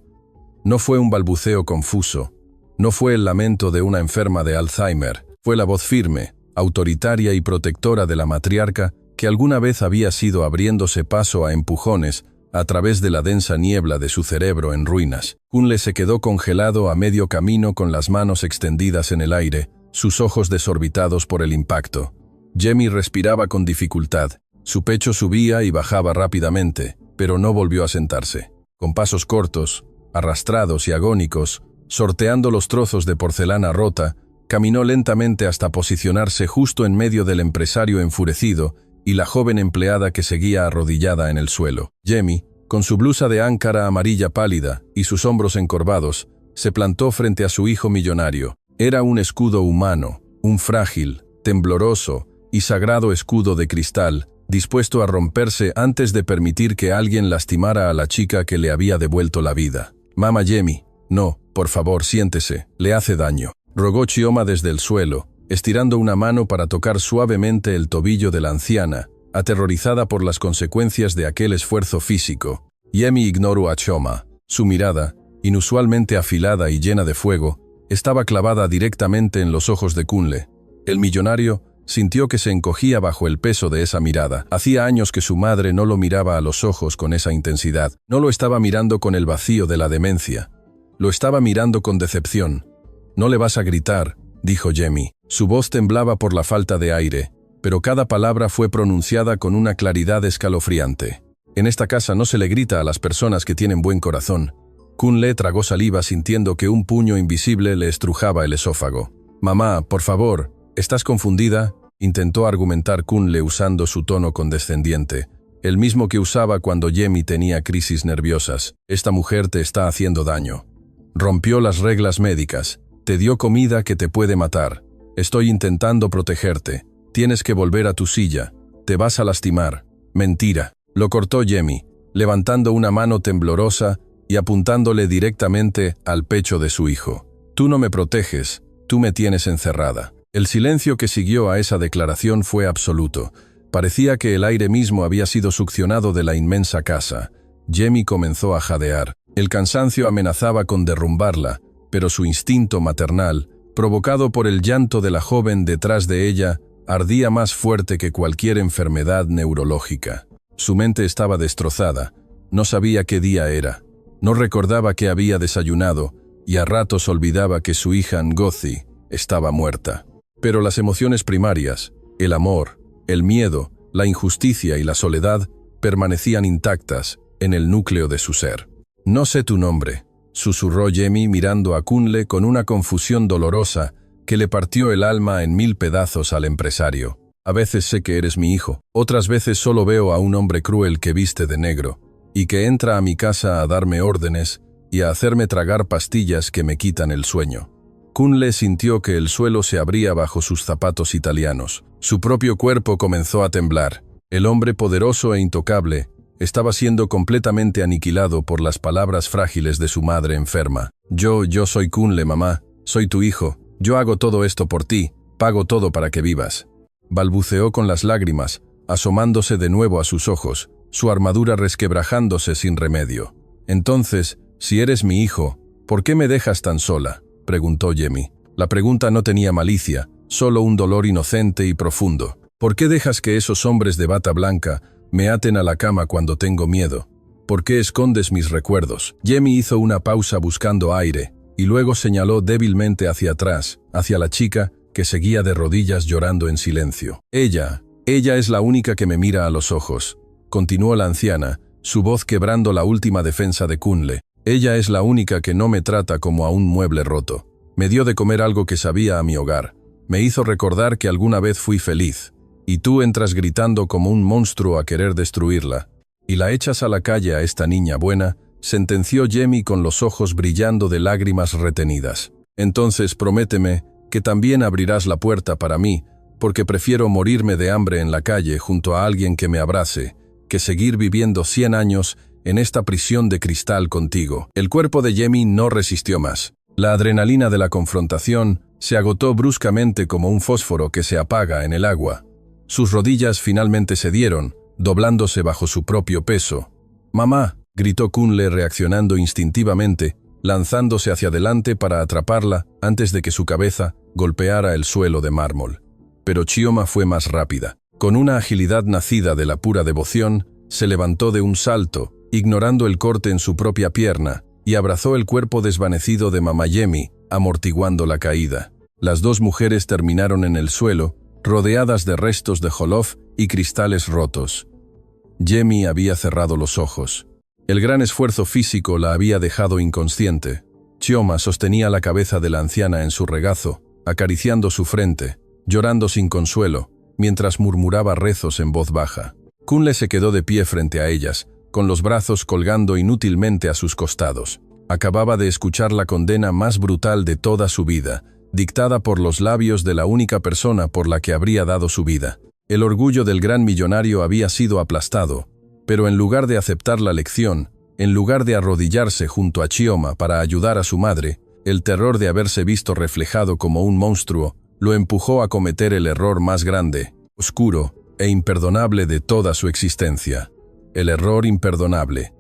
Speaker 1: No fue un balbuceo confuso. No fue el lamento de una enferma de Alzheimer. Fue la voz firme, autoritaria y protectora de la matriarca que alguna vez había sido abriéndose paso a empujones a través de la densa niebla de su cerebro en ruinas. Kunle se quedó congelado a medio camino con las manos extendidas en el aire, sus ojos desorbitados por el impacto. Jamie respiraba con dificultad. Su pecho subía y bajaba rápidamente, pero no volvió a sentarse. Con pasos cortos, arrastrados y agónicos, sorteando los trozos de porcelana rota, caminó lentamente hasta posicionarse justo en medio del empresario enfurecido y la joven empleada que seguía arrodillada en el suelo. Jamie, con su blusa de áncara amarilla pálida y sus hombros encorvados, se plantó frente a su hijo millonario. Era un escudo humano, un frágil, tembloroso y sagrado escudo de cristal, dispuesto a romperse antes de permitir que alguien lastimara a la chica que le había devuelto la vida. «Mama Jamie, no, por favor, siéntese, le hace daño», rogó Chioma desde el suelo, estirando una mano para tocar suavemente el tobillo de la anciana, aterrorizada por las consecuencias de aquel esfuerzo físico. Jamie ignoró a Chioma. Su mirada, inusualmente afilada y llena de fuego, estaba clavada directamente en los ojos de Kunle. El millonario sintió que se encogía bajo el peso de esa mirada. Hacía años que su madre no lo miraba a los ojos con esa intensidad. No lo estaba mirando con el vacío de la demencia. Lo estaba mirando con decepción. «No le vas a gritar», dijo Jamie. Su voz temblaba por la falta de aire, pero cada palabra fue pronunciada con una claridad escalofriante. «En esta casa no se le grita a las personas que tienen buen corazón». Kunle tragó saliva sintiendo que un puño invisible le estrujaba el esófago. «Mamá, por favor, ¿estás confundida?», intentó argumentar Kunle usando su tono condescendiente, el mismo que usaba cuando Jamie tenía crisis nerviosas. «Esta mujer te está haciendo daño. Rompió las reglas médicas. Te dio comida que te puede matar. Estoy intentando protegerte. Tienes que volver a tu silla. Te vas a lastimar». «Mentira», lo cortó Jamie, levantando una mano temblorosa y apuntándole directamente al pecho de su hijo. «Tú no me proteges, tú me tienes encerrada». El silencio que siguió a esa declaración fue absoluto. Parecía que el aire mismo había sido succionado de la inmensa casa. Jamie comenzó a jadear. El cansancio amenazaba con derrumbarla, pero su instinto maternal, provocado por el llanto de la joven detrás de ella, ardía más fuerte que cualquier enfermedad neurológica. Su mente estaba destrozada. No sabía qué día era. No recordaba que había desayunado, y a ratos olvidaba que su hija Ngozi estaba muerta. Pero las emociones primarias, el amor, el miedo, la injusticia y la soledad, permanecían intactas en el núcleo de su ser. «No sé tu nombre», susurró Jamie mirando a Kunle con una confusión dolorosa que le partió el alma en 1000 pedazos al empresario. «A veces sé que eres mi hijo, otras veces solo veo a un hombre cruel que viste de negro y que entra a mi casa a darme órdenes y a hacerme tragar pastillas que me quitan el sueño». Kunle sintió que el suelo se abría bajo sus zapatos italianos. Su propio cuerpo comenzó a temblar. El hombre poderoso e intocable estaba siendo completamente aniquilado por las palabras frágiles de su madre enferma. Yo soy Kunle, mamá. Soy tu hijo. Yo hago todo esto por ti. Pago todo para que vivas». Balbuceó con las lágrimas, asomándose de nuevo a sus ojos, su armadura resquebrajándose sin remedio. «Entonces, si eres mi hijo, ¿por qué me dejas tan sola?», preguntó Jamie. La pregunta no tenía malicia, solo un dolor inocente y profundo. «¿Por qué dejas que esos hombres de bata blanca me aten a la cama cuando tengo miedo? ¿Por qué escondes mis recuerdos?». Jamie hizo una pausa buscando aire, y luego señaló débilmente hacia atrás, hacia la chica que seguía de rodillas llorando en silencio. Ella es la única que me mira a los ojos», continuó la anciana, su voz quebrando la última defensa de Kunle. «Ella es la única que no me trata como a un mueble roto. Me dio de comer algo que sabía a mi hogar. Me hizo recordar que alguna vez fui feliz. y tú entras gritando como un monstruo a querer destruirla, y la echas a la calle a esta niña buena, sentenció Jamie con los ojos brillando de lágrimas retenidas. Entonces prométeme que también abrirás la puerta para mí, porque prefiero morirme de hambre en la calle junto a alguien que me abrace, que seguir viviendo 100 años en esta prisión de cristal contigo. El cuerpo de Jamie no resistió más. La adrenalina de la confrontación se agotó bruscamente como un fósforo que se apaga en el agua. Sus rodillas finalmente cedieron, doblándose bajo su propio peso. «¡Mamá!», gritó Kunle reaccionando instintivamente, lanzándose hacia adelante para atraparla antes de que su cabeza golpeara el suelo de mármol. Pero Chioma fue más rápida. Con una agilidad nacida de la pura devoción, se levantó de un salto, ignorando el corte en su propia pierna, y abrazó el cuerpo desvanecido de Mama Jamie, amortiguando la caída. Las dos mujeres terminaron en el suelo, rodeadas de restos de jolof y cristales rotos. Jamie había cerrado los ojos. El gran esfuerzo físico la había dejado inconsciente. Chioma sostenía la cabeza de la anciana en su regazo, acariciando su frente, llorando sin consuelo, mientras murmuraba rezos en voz baja. Kunle se quedó de pie frente a ellas, con los brazos colgando inútilmente a sus costados. Acababa de escuchar la condena más brutal de toda su vida, dictada por los labios de la única persona por la que habría dado su vida. El orgullo del gran millonario había sido aplastado, pero en lugar de aceptar la lección, en lugar de arrodillarse junto a Chioma para ayudar a su madre, el terror de haberse visto reflejado como un monstruo lo empujó a cometer el error más grande, oscuro e imperdonable de toda su existencia. El error imperdonable.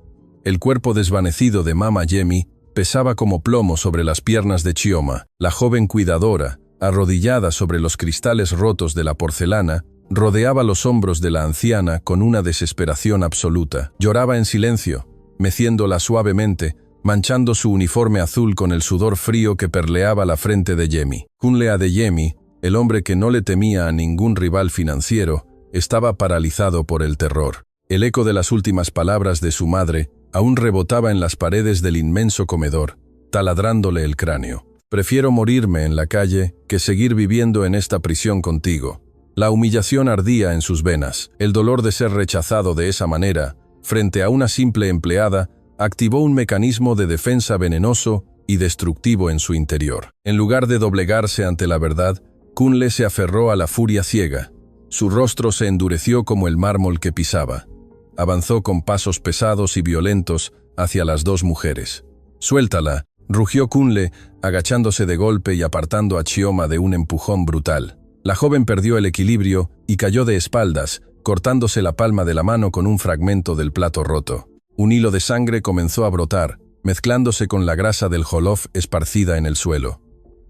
Speaker 1: El cuerpo desvanecido de Mama Jamie pesaba como plomo sobre las piernas de Chioma. La joven cuidadora, arrodillada sobre los cristales rotos de la porcelana, rodeaba los hombros de la anciana con una desesperación absoluta. Lloraba en silencio, meciéndola suavemente, manchando su uniforme azul con el sudor frío que perleaba la frente de Jamie. Kunle Adeyemi, el hombre que no le temía a ningún rival financiero, estaba paralizado por el terror. El eco de las últimas palabras de su madre aún rebotaba en las paredes del inmenso comedor, taladrándole el cráneo. «Prefiero morirme en la calle que seguir viviendo en esta prisión contigo». La humillación ardía en sus venas. El dolor de ser rechazado de esa manera, frente a una simple empleada, activó un mecanismo de defensa venenoso y destructivo en su interior. En lugar de doblegarse ante la verdad, Kunle se aferró a la furia ciega. Su rostro se endureció como el mármol que pisaba. Avanzó con pasos pesados y violentos hacia las dos mujeres. «Suéltala», rugió Kunle, agachándose de golpe y apartando a Chioma de un empujón brutal. La joven perdió el equilibrio y cayó de espaldas, cortándose la palma de la mano con un fragmento del plato roto. Un hilo de sangre comenzó a brotar, mezclándose con la grasa del jolof esparcida en el suelo.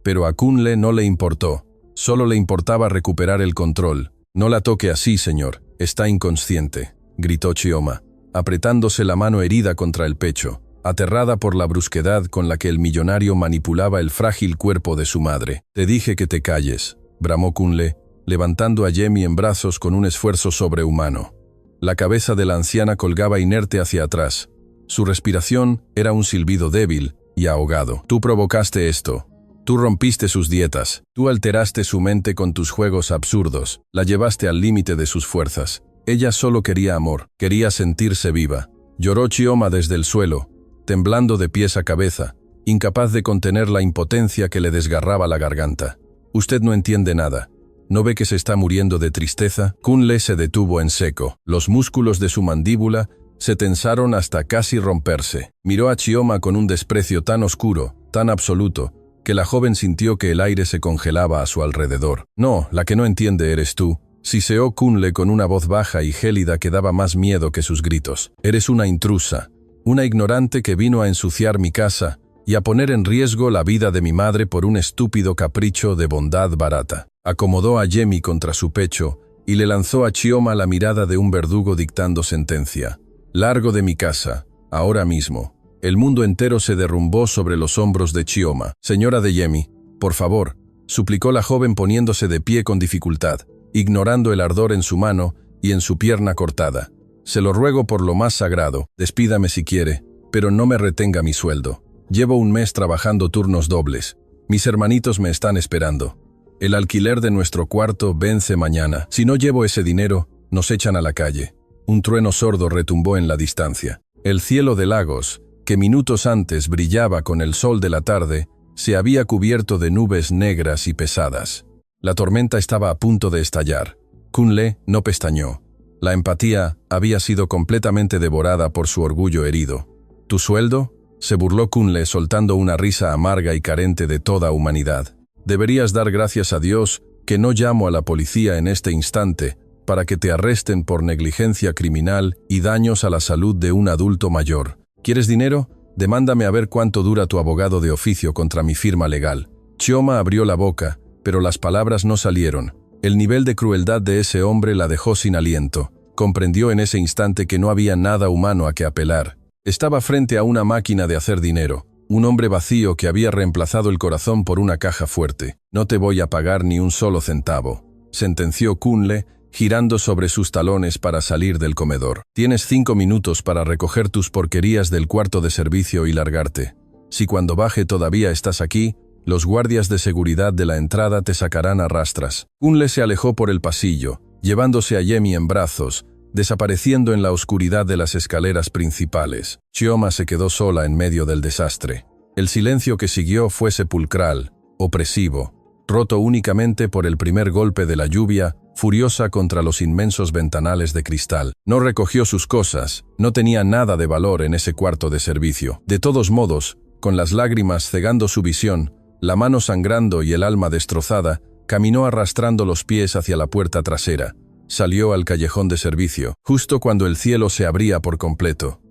Speaker 1: Pero a Kunle no le importó, solo le importaba recuperar el control. «No la toque así, señor, está inconsciente», gritó Chioma, apretándose la mano herida contra el pecho, aterrada por la brusquedad con la que el millonario manipulaba el frágil cuerpo de su madre. «Te dije que te calles», bramó Kunle, levantando a Jamie en brazos con un esfuerzo sobrehumano. La cabeza de la anciana colgaba inerte hacia atrás. Su respiración era un silbido débil y ahogado. «Tú provocaste esto. Tú rompiste sus dietas. Tú alteraste su mente con tus juegos absurdos. La llevaste al límite de sus fuerzas. Ella solo quería amor, quería sentirse viva». Lloró Chioma desde el suelo, temblando de pies a cabeza, incapaz de contener la impotencia que le desgarraba la garganta. «Usted no entiende nada. ¿No ve que se está muriendo de tristeza?» Kunle se detuvo en seco. Los músculos de su mandíbula se tensaron hasta casi romperse. Miró a Chioma con un desprecio tan oscuro, tan absoluto, que la joven sintió que el aire se congelaba a su alrededor. «No, la que no entiende eres tú», siseó Kunle con una voz baja y gélida que daba más miedo que sus gritos. «Eres una intrusa, una ignorante que vino a ensuciar mi casa y a poner en riesgo la vida de mi madre por un estúpido capricho de bondad barata». Acomodó a Jamie contra su pecho y le lanzó a Chioma la mirada de un verdugo dictando sentencia. «Largo de mi casa, ahora mismo». El mundo entero se derrumbó sobre los hombros de Chioma. «Señora Adeyemi, por favor», suplicó la joven poniéndose de pie con dificultad, ignorando el ardor en su mano y en su pierna cortada. «Se lo ruego por lo más sagrado, despídame si quiere, pero no me retenga mi sueldo. Llevo un mes trabajando turnos dobles. Mis hermanitos me están esperando». El alquiler de nuestro cuarto vence mañana. Si no llevo ese dinero, nos echan a la calle. Un trueno sordo retumbó en la distancia. El cielo de Lagos, que minutos antes brillaba con el sol de la tarde, se había cubierto de nubes negras y pesadas. La tormenta estaba a punto de estallar. Kunle no pestañeó. La empatía había sido completamente devorada por su orgullo herido. ¿Tu sueldo?, se burló Kunle soltando una risa amarga y carente de toda humanidad. Deberías dar gracias a Dios que no llamo a la policía en este instante para que te arresten por negligencia criminal y daños a la salud de un adulto mayor. ¿Quieres dinero? Demándame a ver cuánto dura tu abogado de oficio contra mi firma legal. Chioma abrió la boca, pero las palabras no salieron. El nivel de crueldad de ese hombre la dejó sin aliento. Comprendió en ese instante que no había nada humano a que apelar. Estaba frente a una máquina de hacer dinero, un hombre vacío que había reemplazado el corazón por una caja fuerte. No te voy a pagar ni un solo centavo, sentenció Kunle, girando sobre sus talones para salir del comedor. Tienes 5 minutos para recoger tus porquerías del cuarto de servicio y largarte. Si cuando baje todavía estás aquí, los guardias de seguridad de la entrada te sacarán a rastras. Kunle se alejó por el pasillo, llevándose a Yemi en brazos, desapareciendo en la oscuridad de las escaleras principales. Chioma se quedó sola en medio del desastre. El silencio que siguió fue sepulcral, opresivo, roto únicamente por el primer golpe de la lluvia, furiosa contra los inmensos ventanales de cristal. No recogió sus cosas, no tenía nada de valor en ese cuarto de servicio. De todos modos, con las lágrimas cegando su visión, la mano sangrando y el alma destrozada, caminó arrastrando los pies hacia la puerta trasera. Salió al callejón de servicio, justo cuando el cielo se abría por completo.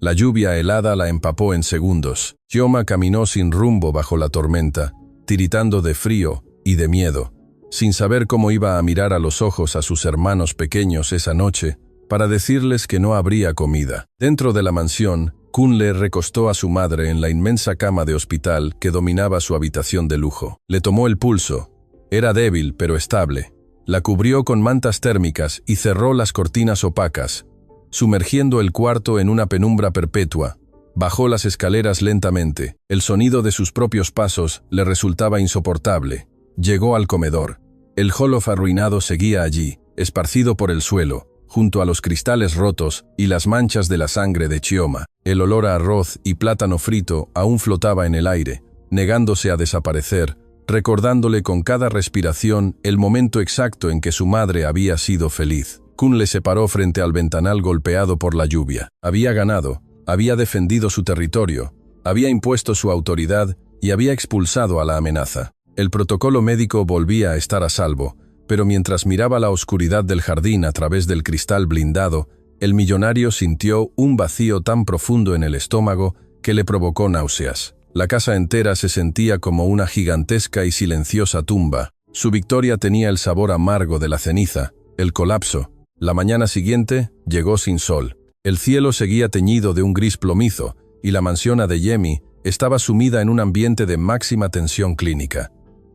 Speaker 1: La lluvia helada la empapó en segundos. Chioma caminó sin rumbo bajo la tormenta, tiritando de frío y de miedo, sin saber cómo iba a mirar a los ojos a sus hermanos pequeños esa noche, para decirles que no habría comida. Dentro de la mansión, Kunle recostó a su madre en la inmensa cama de hospital que dominaba su habitación de lujo. Le tomó el pulso. Era débil pero estable. La cubrió con mantas térmicas y cerró las cortinas opacas, sumergiendo el cuarto en una penumbra perpetua. Bajó las escaleras lentamente. El sonido de sus propios pasos le resultaba insoportable. Llegó al comedor. El jolof arruinado seguía allí, esparcido por el suelo, junto a los cristales rotos y las manchas de la sangre de Chioma. El olor a arroz y plátano frito aún flotaba en el aire, negándose a desaparecer, recordándole con cada respiración el momento exacto en que su madre había sido feliz. Kunle se paró frente al ventanal golpeado por la lluvia. Había ganado, había defendido su territorio, había impuesto su autoridad y había expulsado a la amenaza. El protocolo médico volvía a estar a salvo, pero mientras miraba la oscuridad del jardín a través del cristal blindado, el millonario sintió un vacío tan profundo en el estómago que le provocó náuseas. La casa entera se sentía como una gigantesca y silenciosa tumba. Su victoria tenía el sabor amargo de la ceniza, el colapso. La mañana siguiente llegó sin sol. El cielo seguía teñido de un gris plomizo y la mansión de Yemi estaba sumida en un ambiente de máxima tensión clínica.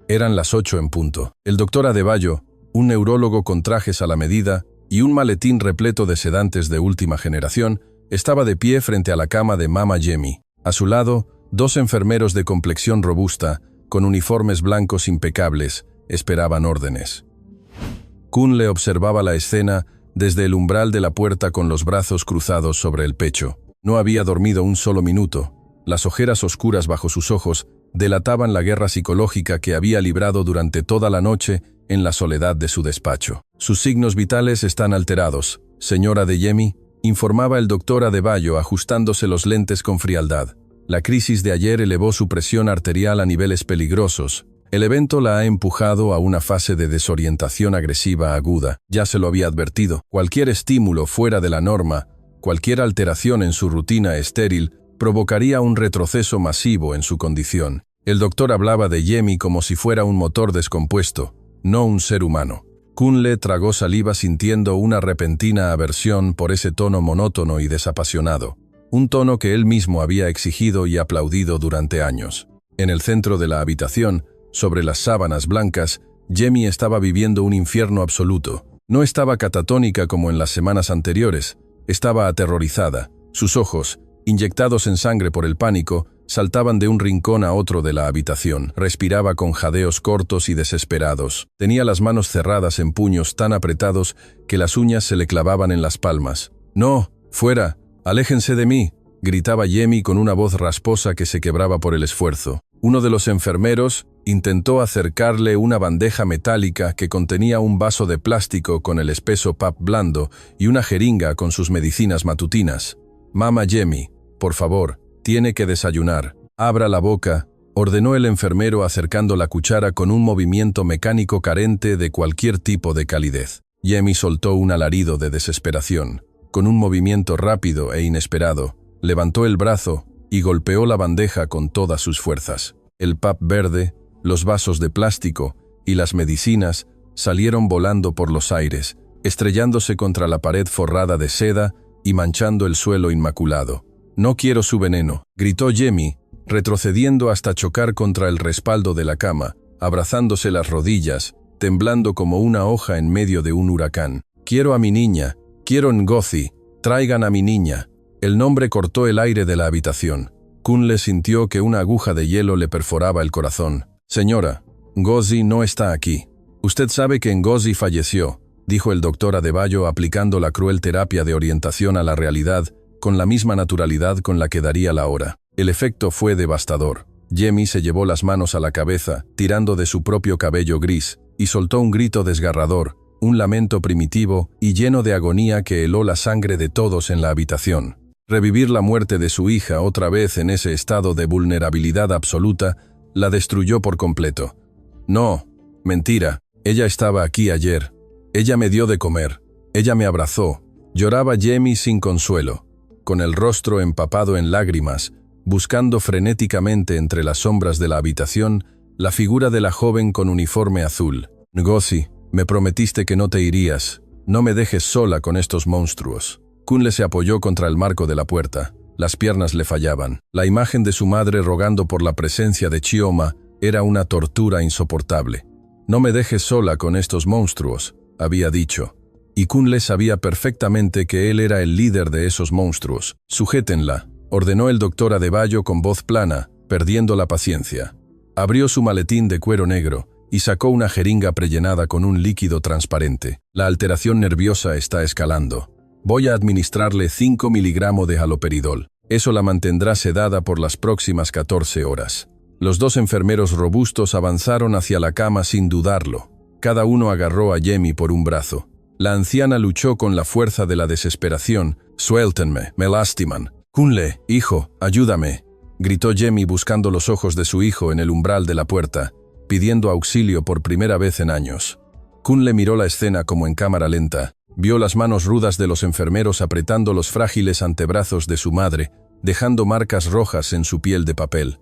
Speaker 1: Eran las 8 en punto. El doctor Adebayo, un neurólogo con trajes a la medida y un maletín repleto de sedantes de última generación, estaba de pie frente a la cama de Mama Yemi. A su lado, 2 enfermeros de complexión robusta, con uniformes blancos impecables, esperaban órdenes. Kunle observaba la escena desde el umbral de la puerta con los brazos cruzados sobre el pecho. No había dormido un solo minuto. Las ojeras oscuras bajo sus ojos delataban la guerra psicológica que había librado durante toda la noche en la soledad de su despacho. Sus signos vitales están alterados, señora Adeyemi, informaba el doctor Adebayo ajustándose los lentes con frialdad. La crisis de ayer elevó su presión arterial a niveles peligrosos. El evento la ha empujado a una fase de desorientación agresiva aguda. Ya se lo había advertido. Cualquier estímulo fuera de la norma, cualquier alteración en su rutina estéril, provocaría un retroceso masivo en su condición. El doctor hablaba de Yemi como si fuera un motor descompuesto, no un ser humano. Kunle tragó saliva sintiendo una repentina aversión por ese tono monótono y desapasionado. Un tono que él mismo había exigido y aplaudido durante años. En el centro de la habitación, sobre las sábanas blancas, Yemi estaba viviendo un infierno absoluto. No estaba catatónica como en las semanas anteriores, estaba aterrorizada. Sus ojos, inyectados en sangre por el pánico, Saltaban de un rincón a otro de la habitación. Respiraba con jadeos cortos y desesperados. Tenía las manos cerradas en puños tan apretados que las uñas se le clavaban en las palmas. «¡No! ¡Fuera! ¡Aléjense de mí!», gritaba Jamie con una voz rasposa que se quebraba por el esfuerzo. Uno de los enfermeros intentó acercarle una bandeja metálica que contenía un vaso de plástico con el espeso pap blando y una jeringa con sus medicinas matutinas. «Mama Jamie, por favor, tiene que desayunar. Abra la boca», ordenó el enfermero acercando la cuchara con un movimiento mecánico carente de cualquier tipo de calidez. Jamie soltó un alarido de desesperación. Con un movimiento rápido e inesperado, levantó el brazo y golpeó la bandeja con todas sus fuerzas. El pap verde, los vasos de plástico y las medicinas salieron volando por los aires, estrellándose contra la pared forrada de seda y manchando el suelo inmaculado. «No quiero su veneno», gritó Jamie, retrocediendo hasta chocar contra el respaldo de la cama, abrazándose las rodillas, temblando como una hoja en medio de un huracán. «Quiero a mi niña, quiero Ngozi, traigan a mi niña». El nombre cortó el aire de la habitación. Kunle sintió que una aguja de hielo le perforaba el corazón. «Señora, Ngozi no está aquí. Usted sabe que Ngozi falleció», dijo el doctor Adebayo aplicando la cruel terapia de orientación a la realidad con la misma naturalidad con la que daría la hora. El efecto fue devastador. Jamie se llevó las manos a la cabeza, tirando de su propio cabello gris, y soltó un grito desgarrador, un lamento primitivo y lleno de agonía que heló la sangre de todos en la habitación. Revivir la muerte de su hija otra vez en ese estado de vulnerabilidad absoluta la destruyó por completo. «No, mentira, ella estaba aquí ayer. Ella me dio de comer. Ella me abrazó», lloraba Jamie sin consuelo, con el rostro empapado en lágrimas, buscando frenéticamente entre las sombras de la habitación la figura de la joven con uniforme azul. «Ngozi, me prometiste que no te irías. No me dejes sola con estos monstruos». Kunle se apoyó contra el marco de la puerta. Las piernas le fallaban. La imagen de su madre rogando por la presencia de Chioma era una tortura insoportable. «No me dejes sola con estos monstruos», había dicho. Y Kunle sabía perfectamente que él era el líder de esos monstruos. «Sujétenla», ordenó el doctor Adebayo con voz plana, perdiendo la paciencia. Abrió su maletín de cuero negro y sacó una jeringa prellenada con un líquido transparente. «La alteración nerviosa está escalando. Voy a administrarle 5 miligramos de haloperidol. Eso la mantendrá sedada por las próximas 14 horas». Los dos enfermeros robustos avanzaron hacia la cama sin dudarlo. Cada uno agarró a Jamie por un brazo. La anciana luchó con la fuerza de la desesperación. «Suéltenme, me lastiman». «Kunle, hijo, ayúdame», gritó Jamie buscando los ojos de su hijo en el umbral de la puerta, pidiendo auxilio por primera vez en años. Kunle miró la escena como en cámara lenta. Vio las manos rudas de los enfermeros apretando los frágiles antebrazos de su madre, dejando marcas rojas en su piel de papel.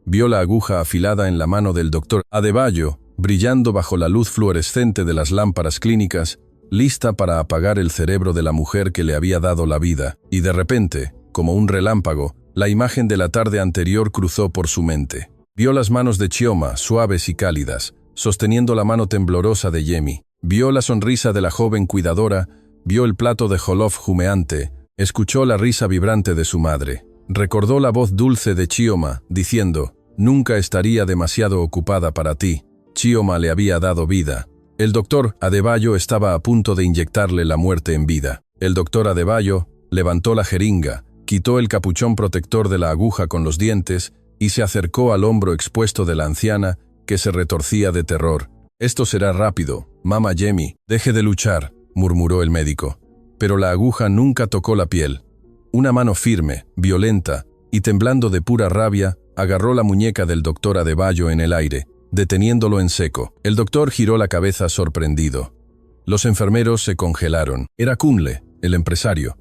Speaker 1: Vio la aguja afilada en la mano del doctor Adebayo, brillando bajo la luz fluorescente de las lámparas clínicas, lista para apagar el cerebro de la mujer que le había dado la vida, y de repente, como un relámpago, la imagen de la tarde anterior cruzó por su mente. Vio las manos de Chioma, suaves y cálidas, sosteniendo la mano temblorosa de Jamie. Vio la sonrisa de la joven cuidadora, vio el plato de jollof humeante, escuchó la risa vibrante de su madre. Recordó la voz dulce de Chioma, diciendo: «Nunca estaría demasiado ocupada para ti». Chioma le había dado vida. El doctor Adebayo estaba a punto de inyectarle la muerte en vida. El doctor Adebayo levantó la jeringa, quitó el capuchón protector de la aguja con los dientes y se acercó al hombro expuesto de la anciana, que se retorcía de terror. «Esto será rápido, Mama Jamie, deje de luchar», murmuró el médico. Pero la aguja nunca tocó la piel. Una mano firme, violenta y temblando de pura rabia, agarró la muñeca del doctor Adebayo en el aire, deteniéndolo en seco. El doctor giró la cabeza sorprendido. Los enfermeros se congelaron. Era Kunle, el empresario.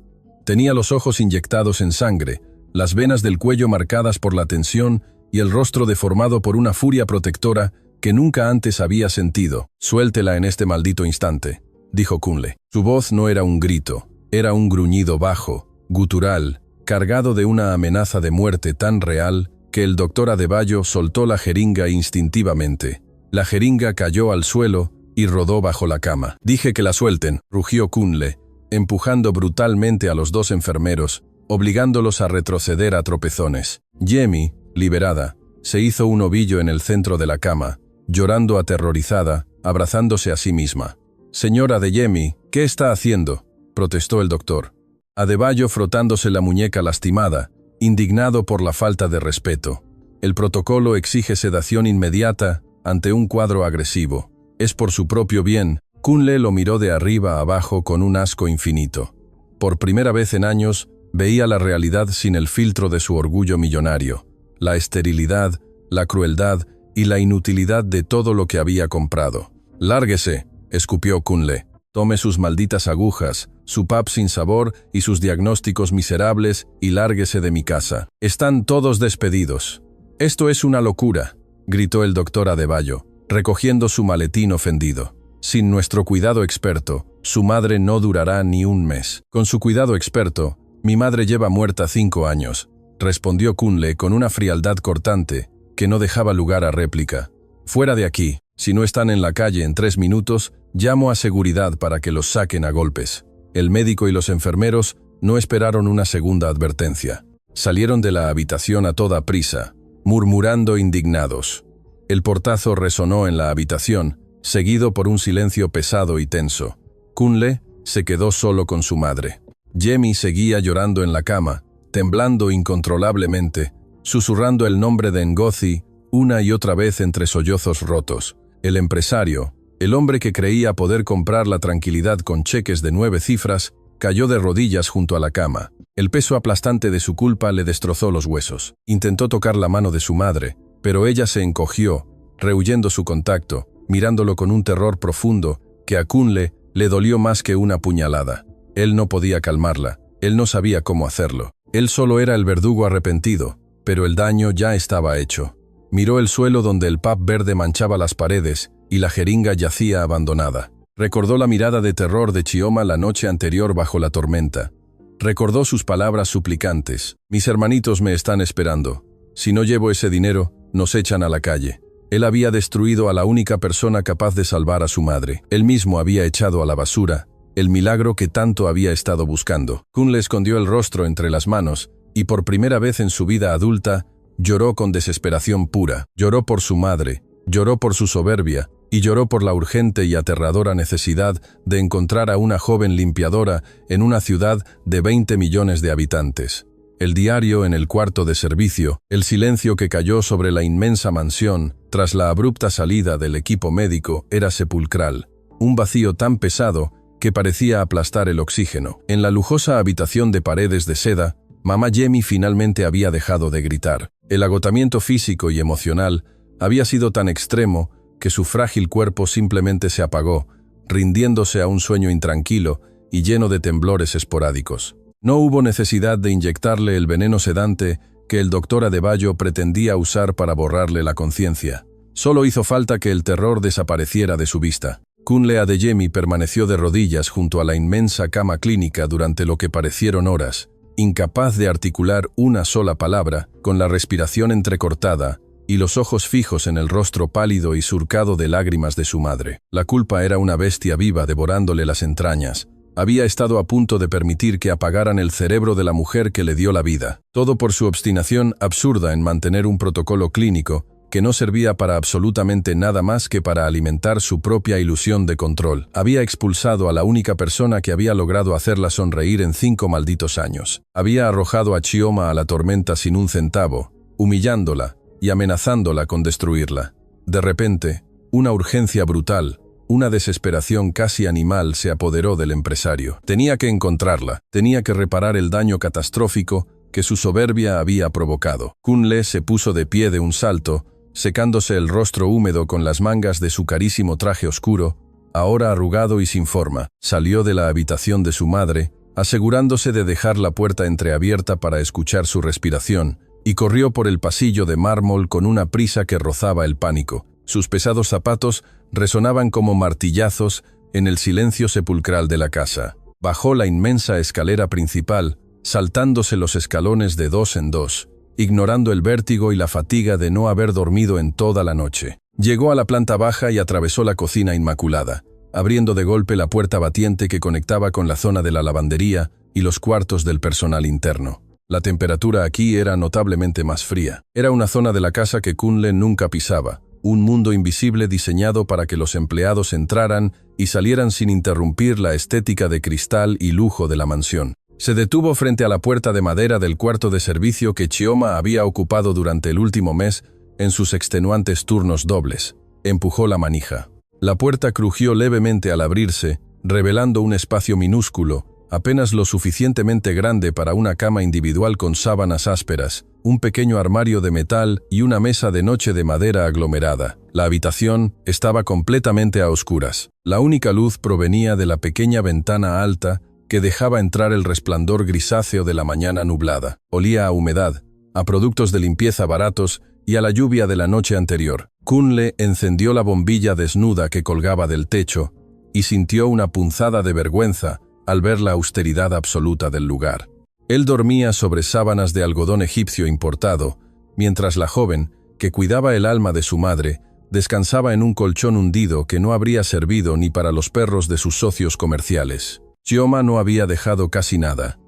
Speaker 1: Tenía los ojos inyectados en sangre, las venas del cuello marcadas por la tensión y el rostro deformado por una furia protectora que nunca antes había sentido. «Suéltela en este maldito instante», dijo Kunle. Su voz no era un grito, era un gruñido bajo, gutural, cargado de una amenaza de muerte tan real que el doctor Adebayo soltó la jeringa instintivamente. La jeringa cayó al suelo y rodó bajo la cama. «Dije que la suelten», rugió Kunle, empujando brutalmente a los dos enfermeros, obligándolos a retroceder a tropezones. Jamie liberada, se hizo un ovillo en el centro de la cama, llorando aterrorizada, abrazándose a sí misma. «Señora Adeyemi, ¿qué está haciendo?», protestó el doctor. Adebayo frotándose la muñeca lastimada, indignado por la falta de respeto. «El protocolo exige sedación inmediata ante un cuadro agresivo. Es por su propio bien». Kunle lo miró de arriba a abajo con un asco infinito. Por primera vez en años, veía la realidad sin el filtro de su orgullo millonario, la esterilidad, la crueldad y la inutilidad de todo lo que había comprado. «Lárguese», escupió Kunle. «Tome sus malditas agujas, su pap sin sabor y sus diagnósticos miserables y lárguese de mi casa. Están todos despedidos». «Esto es una locura», gritó el doctor Adebayo, recogiendo su maletín ofendido. «Sin nuestro cuidado experto, su madre no durará ni un mes». «Con su cuidado experto, mi madre lleva muerta 5 años», respondió Kunle con una frialdad cortante que no dejaba lugar a réplica. «Fuera de aquí. Si no están en la calle en 3 minutos, llamo a seguridad para que los saquen a golpes». El médico y los enfermeros no esperaron una segunda advertencia. Salieron de la habitación a toda prisa, murmurando indignados. El portazo resonó en la habitación, seguido por un silencio pesado y tenso. Kunle se quedó solo con su madre. Yemi seguía llorando en la cama, temblando incontrolablemente, susurrando el nombre de Ngozi una y otra vez entre sollozos rotos. El empresario, el hombre que creía poder comprar la tranquilidad con cheques de 9 cifras, cayó de rodillas junto a la cama. El peso aplastante de su culpa le destrozó los huesos. Intentó tocar la mano de su madre, pero ella se encogió, rehuyendo su contacto, mirándolo con un terror profundo que a Kunle le dolió más que una puñalada. Él no podía calmarla, él no sabía cómo hacerlo. Él solo era el verdugo arrepentido, pero el daño ya estaba hecho. Miró el suelo donde el pap verde manchaba las paredes y la jeringa yacía abandonada. Recordó la mirada de terror de Chioma la noche anterior bajo la tormenta. Recordó sus palabras suplicantes. «Mis hermanitos me están esperando. Si no llevo ese dinero, nos echan a la calle». Él había destruido a la única persona capaz de salvar a su madre. Él mismo había echado a la basura el milagro que tanto había estado buscando. Kunle escondió el rostro entre las manos y por primera vez en su vida adulta lloró con desesperación pura. Lloró por su madre, lloró por su soberbia y lloró por la urgente y aterradora necesidad de encontrar a una joven limpiadora en una ciudad de 20 millones de habitantes. El diario en el cuarto de servicio, el silencio que cayó sobre la inmensa mansión tras la abrupta salida del equipo médico era sepulcral, un vacío tan pesado que parecía aplastar el oxígeno. En la lujosa habitación de paredes de seda, mamá Yemi finalmente había dejado de gritar. El agotamiento físico y emocional había sido tan extremo que su frágil cuerpo simplemente se apagó, rindiéndose a un sueño intranquilo y lleno de temblores esporádicos. No hubo necesidad de inyectarle el veneno sedante que el doctor Adebayo pretendía usar para borrarle la conciencia. Solo hizo falta que el terror desapareciera de su vista. Kunle Adeyemi permaneció de rodillas junto a la inmensa cama clínica durante lo que parecieron horas, incapaz de articular una sola palabra, con la respiración entrecortada y los ojos fijos en el rostro pálido y surcado de lágrimas de su madre. La culpa era una bestia viva devorándole las entrañas. Había estado a punto de permitir que apagaran el cerebro de la mujer que le dio la vida. Todo por su obstinación absurda en mantener un protocolo clínico que no servía para absolutamente nada más que para alimentar su propia ilusión de control. Había expulsado a la única persona que había logrado hacerla sonreír en 5 malditos años. Había arrojado a Chioma a la tormenta sin un centavo, humillándola y amenazándola con destruirla. De repente, una urgencia brutal, una desesperación casi animal se apoderó del empresario. Tenía que encontrarla, tenía que reparar el daño catastrófico que su soberbia había provocado. Kunle se puso de pie de un salto, secándose el rostro húmedo con las mangas de su carísimo traje oscuro, ahora arrugado y sin forma. Salió de la habitación de su madre, asegurándose de dejar la puerta entreabierta para escuchar su respiración, y corrió por el pasillo de mármol con una prisa que rozaba el pánico. Sus pesados zapatos resonaban como martillazos en el silencio sepulcral de la casa. Bajó la inmensa escalera principal, saltándose los escalones de 2 en 2, ignorando el vértigo y la fatiga de no haber dormido en toda la noche. Llegó a la planta baja y atravesó la cocina inmaculada, abriendo de golpe la puerta batiente que conectaba con la zona de la lavandería y los cuartos del personal interno. La temperatura aquí era notablemente más fría. Era una zona de la casa que Kunle nunca pisaba, un mundo invisible diseñado para que los empleados entraran y salieran sin interrumpir la estética de cristal y lujo de la mansión. Se detuvo frente a la puerta de madera del cuarto de servicio que Chioma había ocupado durante el último mes en sus extenuantes turnos dobles. Empujó la manija. La puerta crujió levemente al abrirse, revelando un espacio minúsculo, apenas lo suficientemente grande para una cama individual con sábanas ásperas, un pequeño armario de metal y una mesa de noche de madera aglomerada. La habitación estaba completamente a oscuras. La única luz provenía de la pequeña ventana alta que dejaba entrar el resplandor grisáceo de la mañana nublada. Olía a humedad, a productos de limpieza baratos y a la lluvia de la noche anterior. Kunle encendió la bombilla desnuda que colgaba del techo y sintió una punzada de vergüenza al ver la austeridad absoluta del lugar. Él dormía sobre sábanas de algodón egipcio importado, mientras la joven, que cuidaba el alma de su madre, descansaba en un colchón hundido que no habría servido ni para los perros de sus socios comerciales. Chioma no había dejado casi nada.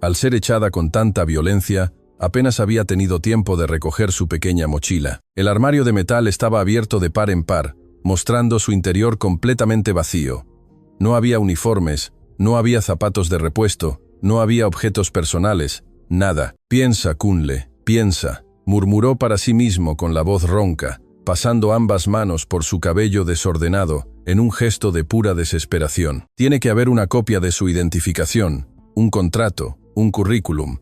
Speaker 1: Al ser echada con tanta violencia, apenas había tenido tiempo de recoger su pequeña mochila. El armario de metal estaba abierto de par en par, mostrando su interior completamente vacío. No había uniformes, no había zapatos de repuesto, no había objetos personales, nada. «Piensa, Kunle, piensa», murmuró para sí mismo con la voz ronca, pasando ambas manos por su cabello desordenado en un gesto de pura desesperación. Tiene que haber una copia de su identificación, un contrato, un currículum.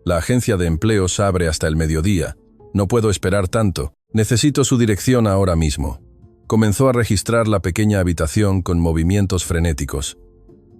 Speaker 1: La agencia de empleos abre hasta el mediodía. No puedo esperar tanto. Necesito su dirección ahora mismo. Comenzó a registrar la pequeña habitación con movimientos frenéticos.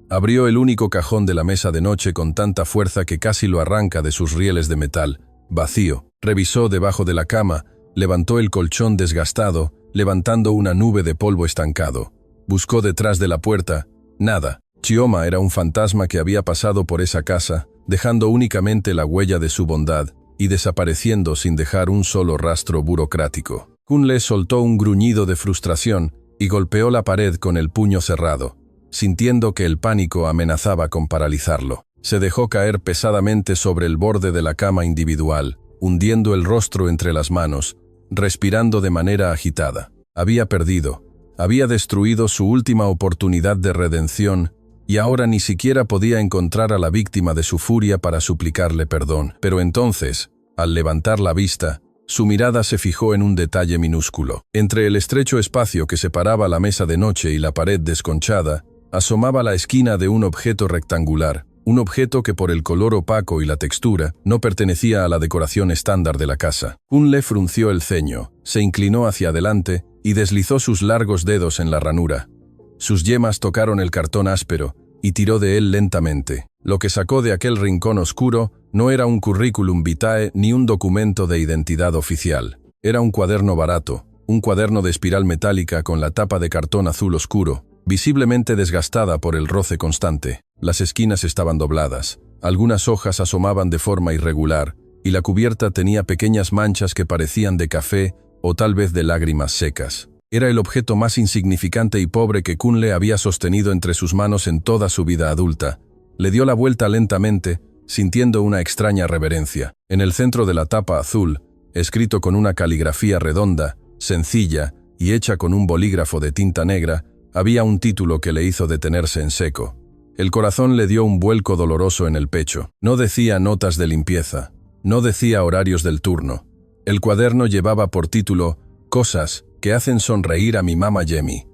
Speaker 1: Abrió el único cajón de la mesa de noche con tanta fuerza que casi lo arranca de sus rieles de metal, vacío. Revisó debajo de la cama, levantó el colchón desgastado, levantando una nube de polvo estancado. Buscó detrás de la puerta, nada. Chioma era un fantasma que había pasado por esa casa, dejando únicamente la huella de su bondad y desapareciendo sin dejar un solo rastro burocrático. Kunle soltó un gruñido de frustración y golpeó la pared con el puño cerrado, sintiendo que el pánico amenazaba con paralizarlo. Se dejó caer pesadamente sobre el borde de la cama individual, hundiendo el rostro entre las manos, respirando de manera agitada. Había perdido, había destruido su última oportunidad de redención y ahora ni siquiera podía encontrar a la víctima de su furia para suplicarle perdón. Pero entonces, al levantar la vista, su mirada se fijó en un detalle minúsculo. Entre el estrecho espacio que separaba la mesa de noche y la pared desconchada, asomaba la esquina de un objeto rectangular, un objeto que por el color opaco y la textura no pertenecía a la decoración estándar de la casa. Kunle frunció el ceño, se inclinó hacia adelante y deslizó sus largos dedos en la ranura. Sus yemas tocaron el cartón áspero y tiró de él lentamente. Lo que sacó de aquel rincón oscuro no era un currículum vitae ni un documento de identidad oficial. Era un cuaderno barato, un cuaderno de espiral metálica con la tapa de cartón azul oscuro, visiblemente desgastada por el roce constante. Las esquinas estaban dobladas, algunas hojas asomaban de forma irregular, y la cubierta tenía pequeñas manchas que parecían de café o tal vez de lágrimas secas. Era el objeto más insignificante y pobre que Kunle había sostenido entre sus manos en toda su vida adulta. Le dio la vuelta lentamente, sintiendo una extraña reverencia. En el centro de la tapa azul, escrito con una caligrafía redonda, sencilla y hecha con un bolígrafo de tinta negra, había un título que le hizo detenerse en seco. El corazón le dio un vuelco doloroso en el pecho. No decía notas de limpieza, no decía horarios del turno. El cuaderno llevaba por título «Cosas que hacen sonreír a mi mamá Yemi».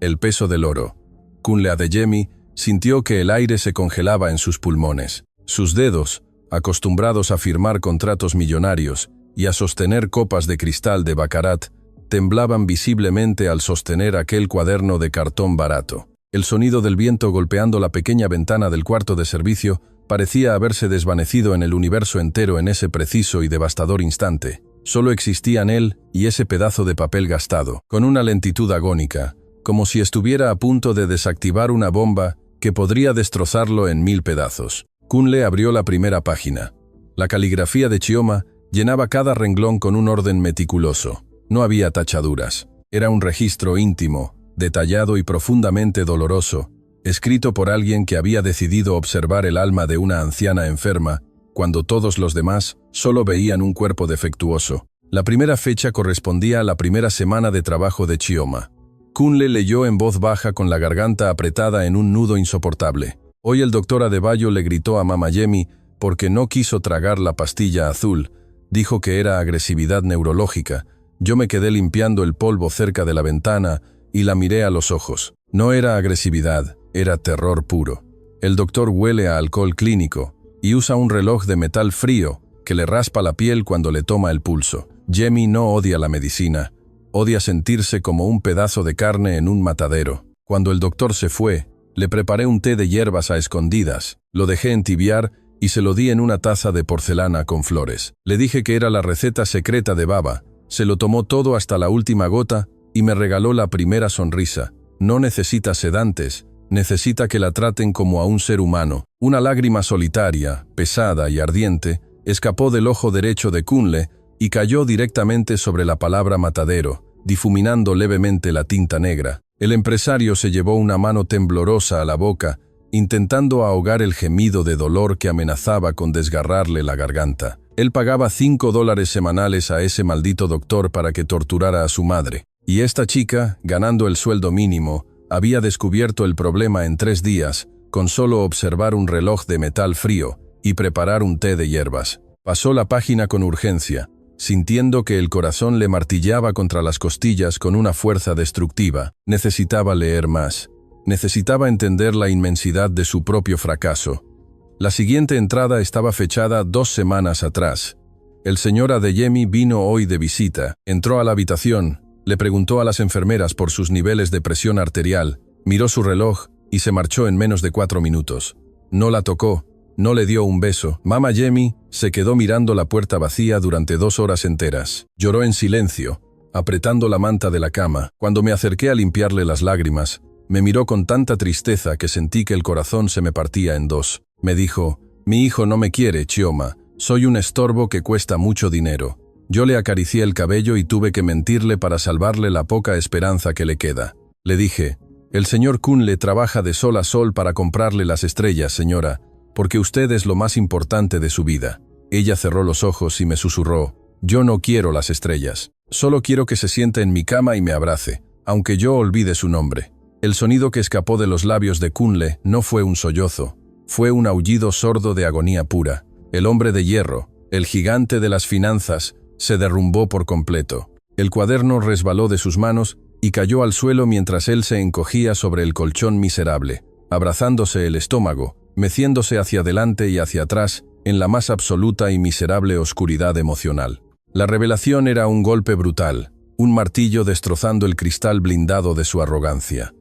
Speaker 1: El peso del oro. Kunle Adeyemi sintió que el aire se congelaba en sus pulmones. Sus dedos, acostumbrados a firmar contratos millonarios y a sostener copas de cristal de baccarat, temblaban visiblemente al sostener aquel cuaderno de cartón barato. El sonido del viento golpeando la pequeña ventana del cuarto de servicio parecía haberse desvanecido en el universo entero en ese preciso y devastador instante. Solo existían él y ese pedazo de papel gastado, con una lentitud agónica, como si estuviera a punto de desactivar una bomba que podría destrozarlo en 1000 pedazos. Kunle abrió la primera página. La caligrafía de Chioma llenaba cada renglón con un orden meticuloso. No había tachaduras. Era un registro íntimo, detallado y profundamente doloroso, escrito por alguien que había decidido observar el alma de una anciana enferma cuando todos los demás solo veían un cuerpo defectuoso. La primera fecha correspondía a la primera semana de trabajo de Chioma. Kunle leyó en voz baja con la garganta apretada en un nudo insoportable. Hoy el doctor Adebayo le gritó a Mama Yemi porque no quiso tragar la pastilla azul. Dijo que era agresividad neurológica. Yo me quedé limpiando el polvo cerca de la ventana y la miré a los ojos. No era agresividad, era terror puro. El doctor huele a alcohol clínico y usa un reloj de metal frío que le raspa la piel cuando le toma el pulso. Yemi no odia la medicina. Odia sentirse como un pedazo de carne en un matadero. Cuando el doctor se fue, le preparé un té de hierbas a escondidas, lo dejé entibiar y se lo di en una taza de porcelana con flores. Le dije que era la receta secreta de Baba. Se lo tomó todo hasta la última gota y me regaló la primera sonrisa. No necesita sedantes, necesita que la traten como a un ser humano. Una lágrima solitaria, pesada y ardiente, escapó del ojo derecho de Kunle y cayó directamente sobre la palabra matadero, difuminando levemente la tinta negra. El empresario se llevó una mano temblorosa a la boca, intentando ahogar el gemido de dolor que amenazaba con desgarrarle la garganta. Él pagaba $5 semanales a ese maldito doctor para que torturara a su madre. Y esta chica, ganando el sueldo mínimo, había descubierto el problema en 3 días, con solo observar un reloj de metal frío y preparar un té de hierbas. Pasó la página con urgencia, sintiendo que el corazón le martillaba contra las costillas con una fuerza destructiva. Necesitaba leer más. Necesitaba entender la inmensidad de su propio fracaso. La siguiente entrada estaba fechada 2 semanas atrás. El señor Adeyemi vino hoy de visita. Entró a la habitación, le preguntó a las enfermeras por sus niveles de presión arterial, miró su reloj y se marchó en menos de 4 minutos. No la tocó. No le dio un beso. Mama Yemi se quedó mirando la puerta vacía durante 2 horas enteras. Lloró en silencio, apretando la manta de la cama. Cuando me acerqué a limpiarle las lágrimas, me miró con tanta tristeza que sentí que el corazón se me partía en 2. Me dijo, «Mi hijo no me quiere, Chioma. Soy un estorbo que cuesta mucho dinero». Yo le acaricié el cabello y tuve que mentirle para salvarle la poca esperanza que le queda. Le dije, «El señor Kunle trabaja de sol a sol para comprarle las estrellas, señora, porque usted es lo más importante de su vida». Ella cerró los ojos y me susurró, «Yo no quiero las estrellas. Solo quiero que se siente en mi cama y me abrace, aunque yo olvide su nombre». El sonido que escapó de los labios de Kunle no fue un sollozo, fue un aullido sordo de agonía pura. El hombre de hierro, el gigante de las finanzas, se derrumbó por completo. El cuaderno resbaló de sus manos y cayó al suelo mientras él se encogía sobre el colchón miserable, abrazándose el estómago, meciéndose hacia adelante y hacia atrás en la más absoluta y miserable oscuridad emocional. La revelación era un golpe brutal, un martillo destrozando el cristal blindado de su arrogancia.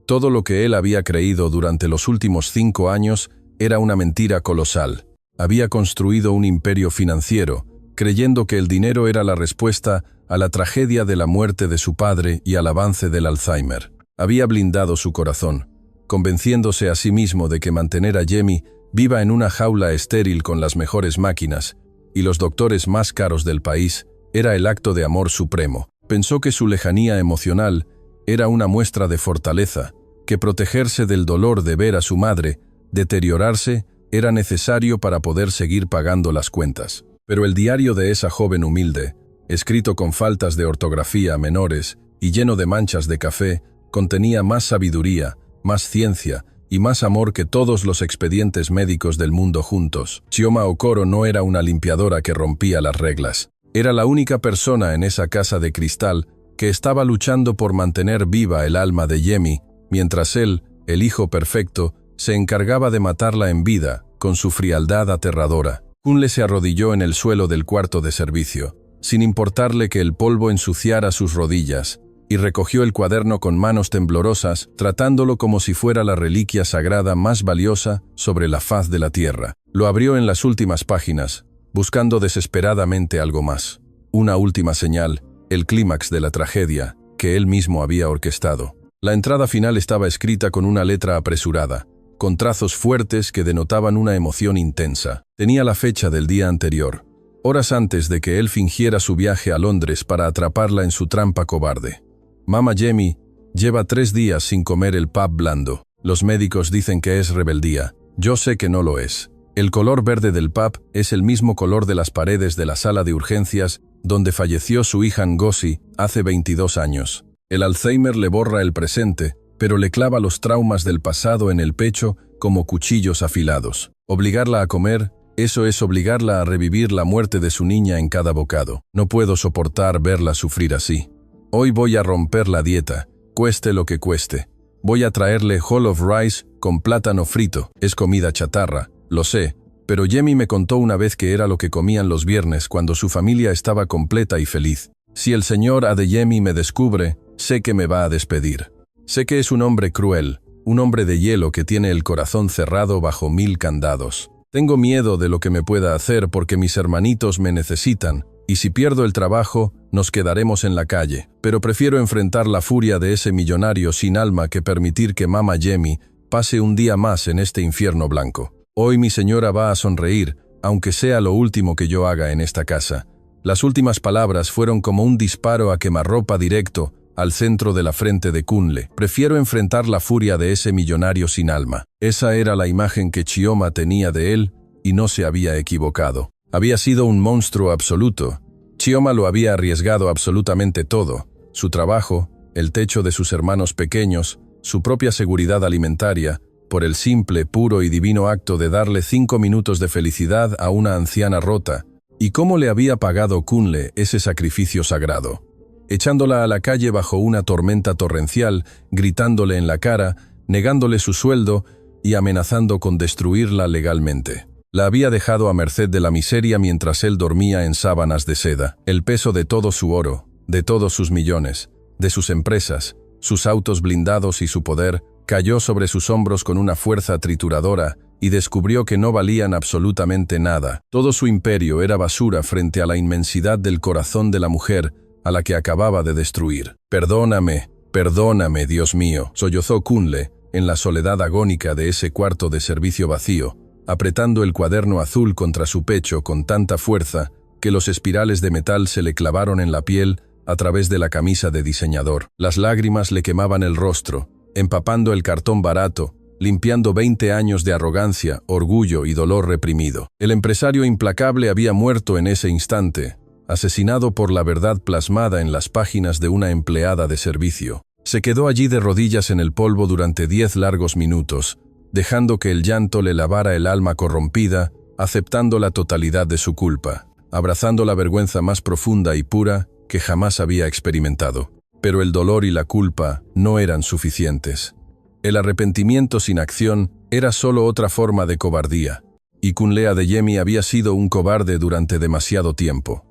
Speaker 1: Todo lo que él había creído durante los últimos 5 años era una mentira colosal. Había construido un imperio financiero, creyendo que el dinero era la respuesta a la tragedia de la muerte de su padre y al avance del Alzheimer. Había blindado su corazón, convenciéndose a sí mismo de que mantener a Yemi viva en una jaula estéril con las mejores máquinas y los doctores más caros del país era el acto de amor supremo. Pensó que su lejanía emocional era una muestra de fortaleza, que protegerse del dolor de ver a su madre deteriorarse era necesario para poder seguir pagando las cuentas. Pero el diario de esa joven humilde, escrito con faltas de ortografía menores y lleno de manchas de café, contenía más sabiduría, más ciencia y más amor que todos los expedientes médicos del mundo juntos. Chioma Okoro no era una limpiadora que rompía las reglas. Era la única persona en esa casa de cristal que estaba luchando por mantener viva el alma de Yemi, mientras él, el hijo perfecto, se encargaba de matarla en vida, con su frialdad aterradora. Kunle se arrodilló en el suelo del cuarto de servicio, sin importarle que el polvo ensuciara sus rodillas, y recogió el cuaderno con manos temblorosas, tratándolo como si fuera la reliquia sagrada más valiosa sobre la faz de la tierra. Lo abrió en las últimas páginas, buscando desesperadamente algo más. Una última señal, el clímax de la tragedia, que él mismo había orquestado. La entrada final estaba escrita con una letra apresurada, con trazos fuertes que denotaban una emoción intensa. Tenía la fecha del día anterior, horas antes de que él fingiera su viaje a Londres para atraparla en su trampa cobarde. Mama Yemi lleva 3 días sin comer el pap blando. Los médicos dicen que es rebeldía. Yo sé que no lo es. El color verde del pub es el mismo color de las paredes de la sala de urgencias donde falleció su hija Ngozi hace 22 años. El Alzheimer le borra el presente, pero le clava los traumas del pasado en el pecho como cuchillos afilados. Obligarla a comer, eso es obligarla a revivir la muerte de su niña en cada bocado. No puedo soportar verla sufrir así. Hoy voy a romper la dieta, cueste lo que cueste. Voy a traerle whole of rice con plátano frito. Es comida chatarra, lo sé, pero Jamie me contó una vez que era lo que comían los viernes cuando su familia estaba completa y feliz. Si el señor Adeyemi me descubre, sé que me va a despedir. Sé que es un hombre cruel, un hombre de hielo que tiene el corazón cerrado bajo 1000 candados. Tengo miedo de lo que me pueda hacer porque mis hermanitos me necesitan, y si pierdo el trabajo, nos quedaremos en la calle. Pero prefiero enfrentar la furia de ese millonario sin alma que permitir que Mama Jamie pase un día más en este infierno blanco. Hoy mi señora va a sonreír, aunque sea lo último que yo haga en esta casa. Las últimas palabras fueron como un disparo a quemarropa directo al centro de la frente de Kunle. Prefiero enfrentar la furia de ese millonario sin alma. Esa era la imagen que Chioma tenía de él y no se había equivocado. Había sido un monstruo absoluto. Chioma lo había arriesgado absolutamente todo: su trabajo, el techo de sus hermanos pequeños, su propia seguridad alimentaria, por el simple, puro y divino acto de darle 5 minutos de felicidad a una anciana rota. ¿Y cómo le había pagado Kunle ese sacrificio sagrado? Echándola a la calle bajo una tormenta torrencial, gritándole en la cara, negándole su sueldo y amenazando con destruirla legalmente. La había dejado a merced de la miseria mientras él dormía en sábanas de seda. El peso de todo su oro, de todos sus millones, de sus empresas, sus autos blindados y su poder, cayó sobre sus hombros con una fuerza trituradora y descubrió que no valían absolutamente nada. Todo su imperio era basura frente a la inmensidad del corazón de la mujer a la que acababa de destruir. «Perdóname, perdóname, Dios mío», sollozó Kunle en la soledad agónica de ese cuarto de servicio vacío, apretando el cuaderno azul contra su pecho con tanta fuerza que los espirales de metal se le clavaron en la piel a través de la camisa de diseñador. Las lágrimas le quemaban el rostro, empapando el cartón barato, limpiando 20 años de arrogancia, orgullo y dolor reprimido. El empresario implacable había muerto en ese instante, asesinado por la verdad plasmada en las páginas de una empleada de servicio. Se quedó allí de rodillas en el polvo durante 10 largos minutos, dejando que el llanto le lavara el alma corrompida, aceptando la totalidad de su culpa, abrazando la vergüenza más profunda y pura que jamás había experimentado. Pero el dolor y la culpa no eran suficientes. El arrepentimiento sin acción era solo otra forma de cobardía, y Kunle Adeyemi había sido un cobarde durante demasiado tiempo.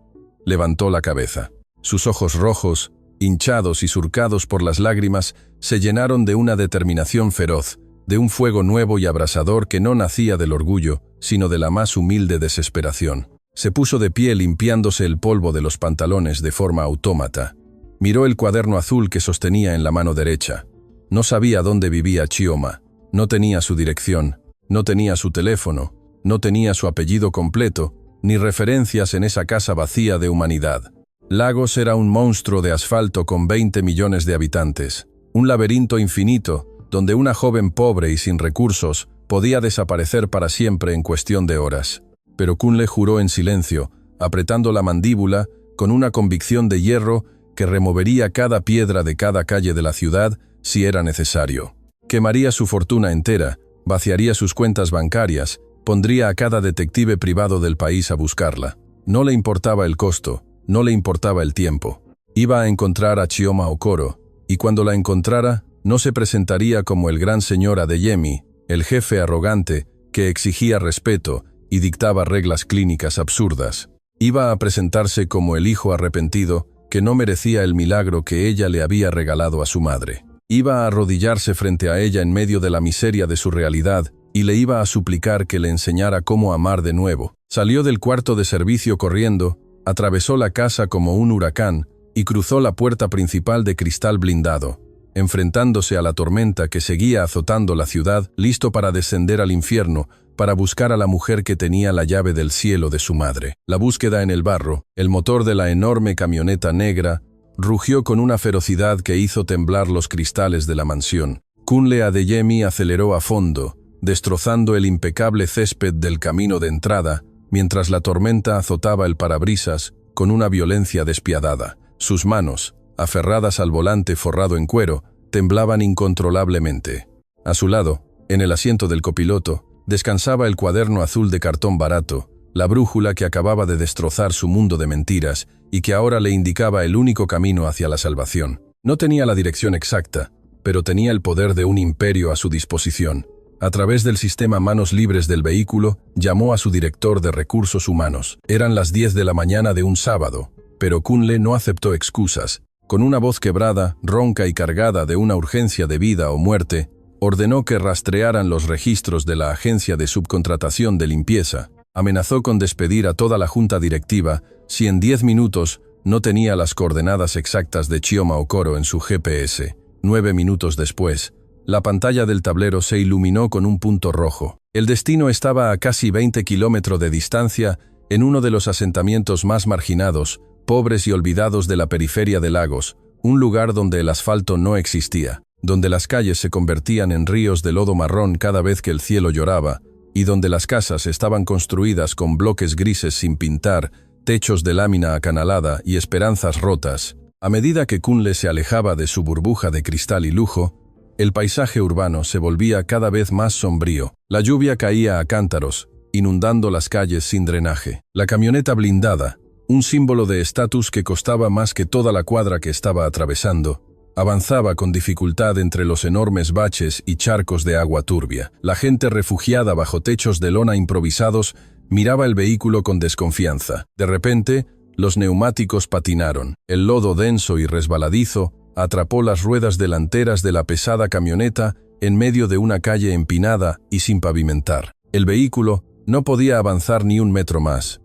Speaker 1: Levantó la cabeza. Sus ojos rojos, hinchados y surcados por las lágrimas, se llenaron de una determinación feroz, de un fuego nuevo y abrasador que no nacía del orgullo, sino de la más humilde desesperación. Se puso de pie limpiándose el polvo de los pantalones de forma autómata. Miró el cuaderno azul que sostenía en la mano derecha. No sabía dónde vivía Chioma, no tenía su dirección, no tenía su teléfono, no tenía su apellido completo, ni referencias en esa casa vacía de humanidad. Lagos era un monstruo de asfalto con 20 millones de habitantes, un laberinto infinito donde una joven pobre y sin recursos podía desaparecer para siempre en cuestión de horas. Pero Kunle juró en silencio, apretando la mandíbula, con una convicción de hierro que removería cada piedra de cada calle de la ciudad si era necesario. Quemaría su fortuna entera, vaciaría sus cuentas bancarias, pondría a cada detective privado del país a buscarla. No le importaba el costo, no le importaba el tiempo. Iba a encontrar a Chioma Okoro, y cuando la encontrara, no se presentaría como el gran señor Adeyemi, el jefe arrogante que exigía respeto y dictaba reglas clínicas absurdas. Iba a presentarse como el hijo arrepentido que no merecía el milagro que ella le había regalado a su madre. Iba a arrodillarse frente a ella en medio de la miseria de su realidad y le iba a suplicar que le enseñara cómo amar de nuevo. Salió del cuarto de servicio corriendo, atravesó la casa como un huracán y cruzó la puerta principal de cristal blindado, enfrentándose a la tormenta que seguía azotando la ciudad, listo para descender al infierno, para buscar a la mujer que tenía la llave del cielo de su madre. La búsqueda en el barro, el motor de la enorme camioneta negra, rugió con una ferocidad que hizo temblar los cristales de la mansión. Kunle Adeyemi aceleró a fondo, destrozando el impecable césped del camino de entrada, mientras la tormenta azotaba el parabrisas con una violencia despiadada. Sus manos, aferradas al volante forrado en cuero, temblaban incontrolablemente. A su lado, en el asiento del copiloto, descansaba el cuaderno azul de cartón barato, la brújula que acababa de destrozar su mundo de mentiras y que ahora le indicaba el único camino hacia la salvación. No tenía la dirección exacta, pero tenía el poder de un imperio a su disposición. A través del sistema manos libres del vehículo, llamó a su director de recursos humanos. Eran las 10 de la mañana de un sábado, pero Kunle no aceptó excusas. Con una voz quebrada, ronca y cargada de una urgencia de vida o muerte, ordenó que rastrearan los registros de la agencia de subcontratación de limpieza. Amenazó con despedir a toda la junta directiva si en 10 minutos no tenía las coordenadas exactas de Chioma Okoro en su GPS. 9 minutos después, la pantalla del tablero se iluminó con un punto rojo. El destino estaba a casi 20 kilómetros de distancia, en uno de los asentamientos más marginados, pobres y olvidados de la periferia de Lagos, un lugar donde el asfalto no existía, donde las calles se convertían en ríos de lodo marrón cada vez que el cielo lloraba, y donde las casas estaban construidas con bloques grises sin pintar, techos de lámina acanalada y esperanzas rotas. A medida que Kunle se alejaba de su burbuja de cristal y lujo, el paisaje urbano se volvía cada vez más sombrío. La lluvia caía a cántaros, inundando las calles sin drenaje. La camioneta blindada, un símbolo de estatus que costaba más que toda la cuadra que estaba atravesando, avanzaba con dificultad entre los enormes baches y charcos de agua turbia. La gente refugiada bajo techos de lona improvisados miraba el vehículo con desconfianza. De repente, los neumáticos patinaron. El lodo denso y resbaladizo atrapó las ruedas delanteras de la pesada camioneta en medio de una calle empinada y sin pavimentar. El vehículo no podía avanzar ni un metro más.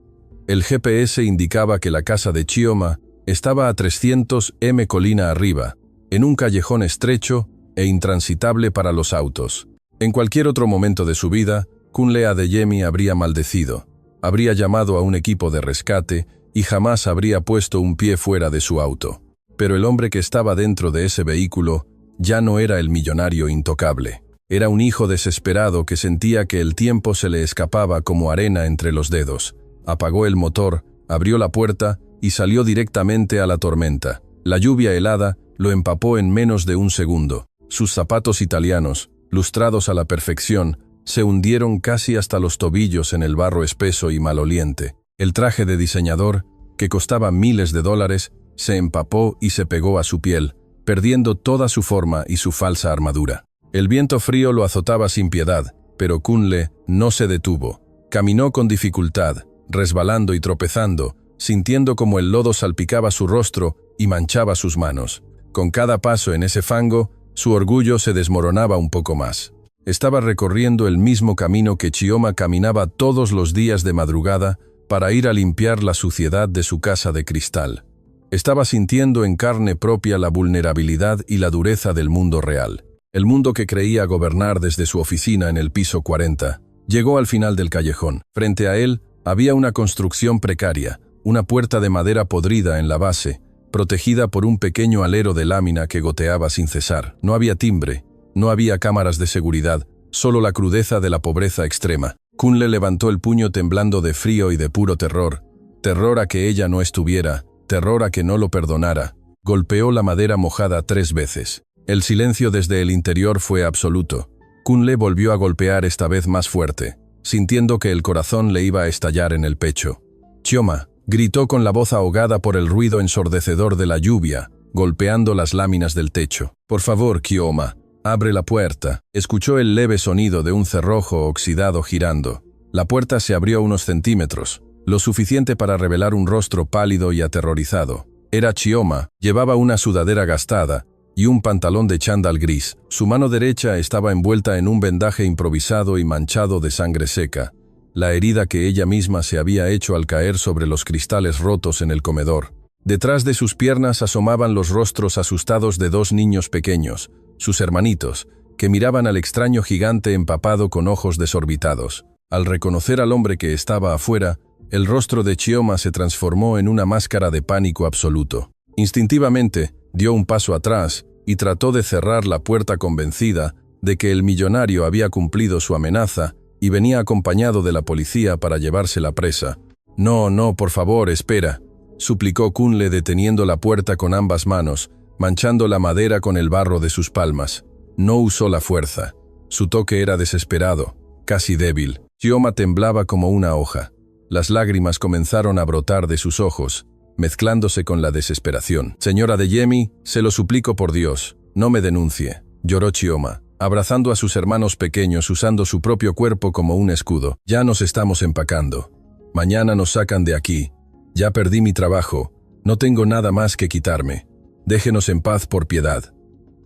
Speaker 1: El GPS indicaba que la casa de Chioma estaba a 300 m colina arriba, en un callejón estrecho e intransitable para los autos. En cualquier otro momento de su vida, Kunle Adeyemi habría maldecido, habría llamado a un equipo de rescate y jamás habría puesto un pie fuera de su auto. Pero el hombre que estaba dentro de ese vehículo ya no era el millonario intocable. Era un hijo desesperado que sentía que el tiempo se le escapaba como arena entre los dedos. Apagó el motor, abrió la puerta y salió directamente a la tormenta. La lluvia helada lo empapó en menos de un segundo. Sus zapatos italianos, lustrados a la perfección, se hundieron casi hasta los tobillos en el barro espeso y maloliente. El traje de diseñador, que costaba miles de dólares, se empapó y se pegó a su piel, perdiendo toda su forma y su falsa armadura. El viento frío lo azotaba sin piedad, pero Kunle no se detuvo. Caminó con dificultad, resbalando y tropezando, sintiendo como el lodo salpicaba su rostro y manchaba sus manos. Con cada paso en ese fango, su orgullo se desmoronaba un poco más. Estaba recorriendo el mismo camino que Chioma caminaba todos los días de madrugada para ir a limpiar la suciedad de su casa de cristal. Estaba sintiendo en carne propia la vulnerabilidad y la dureza del mundo real. El mundo que creía gobernar desde su oficina en el piso 40. Llegó al final del callejón. Frente a él había una construcción precaria, una puerta de madera podrida en la base, protegida por un pequeño alero de lámina que goteaba sin cesar. No había timbre, no había cámaras de seguridad, solo la crudeza de la pobreza extrema. Kunle levantó el puño temblando de frío y de puro terror. Terror a que ella no estuviera, terror a que no lo perdonara. Golpeó la madera mojada 3 veces. El silencio desde el interior fue absoluto. Kunle volvió a golpear esta vez más fuerte, sintiendo que el corazón le iba a estallar en el pecho. Chioma, gritó con la voz ahogada por el ruido ensordecedor de la lluvia, golpeando las láminas del techo. Por favor, Chioma, abre la puerta. Escuchó el leve sonido de un cerrojo oxidado girando. La puerta se abrió unos centímetros, lo suficiente para revelar un rostro pálido y aterrorizado. Era Chioma, llevaba una sudadera gastada y un pantalón de chándal gris. Su mano derecha estaba envuelta en un vendaje improvisado y manchado de sangre seca, la herida que ella misma se había hecho al caer sobre los cristales rotos en el comedor. Detrás de sus piernas asomaban los rostros asustados de 2 niños pequeños, sus hermanitos, que miraban al extraño gigante empapado con ojos desorbitados. Al reconocer al hombre que estaba afuera, el rostro de Chioma se transformó en una máscara de pánico absoluto. Instintivamente, dio un paso atrás y trató de cerrar la puerta convencida de que el millonario había cumplido su amenaza y venía acompañado de la policía para llevarse la presa. «No, no, por favor, espera», suplicó Kunle deteniendo la puerta con ambas manos, manchando la madera con el barro de sus palmas. No usó la fuerza. Su toque era desesperado, casi débil. Chioma temblaba como una hoja. Las lágrimas comenzaron a brotar de sus ojos, mezclándose con la desesperación. «Señora Adeyemi, se lo suplico por Dios, no me denuncie», lloró Chioma, abrazando a sus hermanos pequeños usando su propio cuerpo como un escudo. «Ya nos estamos empacando. Mañana nos sacan de aquí. Ya perdí mi trabajo. No tengo nada más que quitarme. Déjenos en paz por piedad».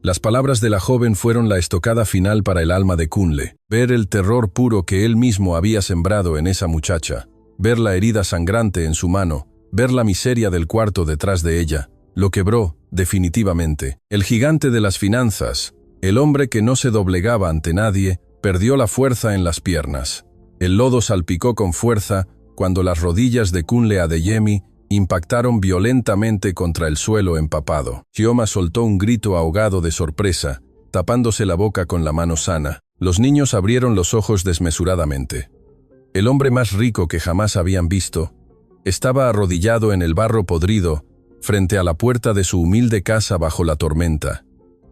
Speaker 1: Las palabras de la joven fueron la estocada final para el alma de Kunle. Ver el terror puro que él mismo había sembrado en esa muchacha, ver la herida sangrante en su mano, ver la miseria del cuarto detrás de ella, lo quebró, definitivamente. El gigante de las finanzas, el hombre que no se doblegaba ante nadie, perdió la fuerza en las piernas. El lodo salpicó con fuerza cuando las rodillas de Kunle Adeyemi impactaron violentamente contra el suelo empapado. Chioma soltó un grito ahogado de sorpresa, tapándose la boca con la mano sana. Los niños abrieron los ojos desmesuradamente. El hombre más rico que jamás habían visto estaba arrodillado en el barro podrido frente a la puerta de su humilde casa bajo la tormenta,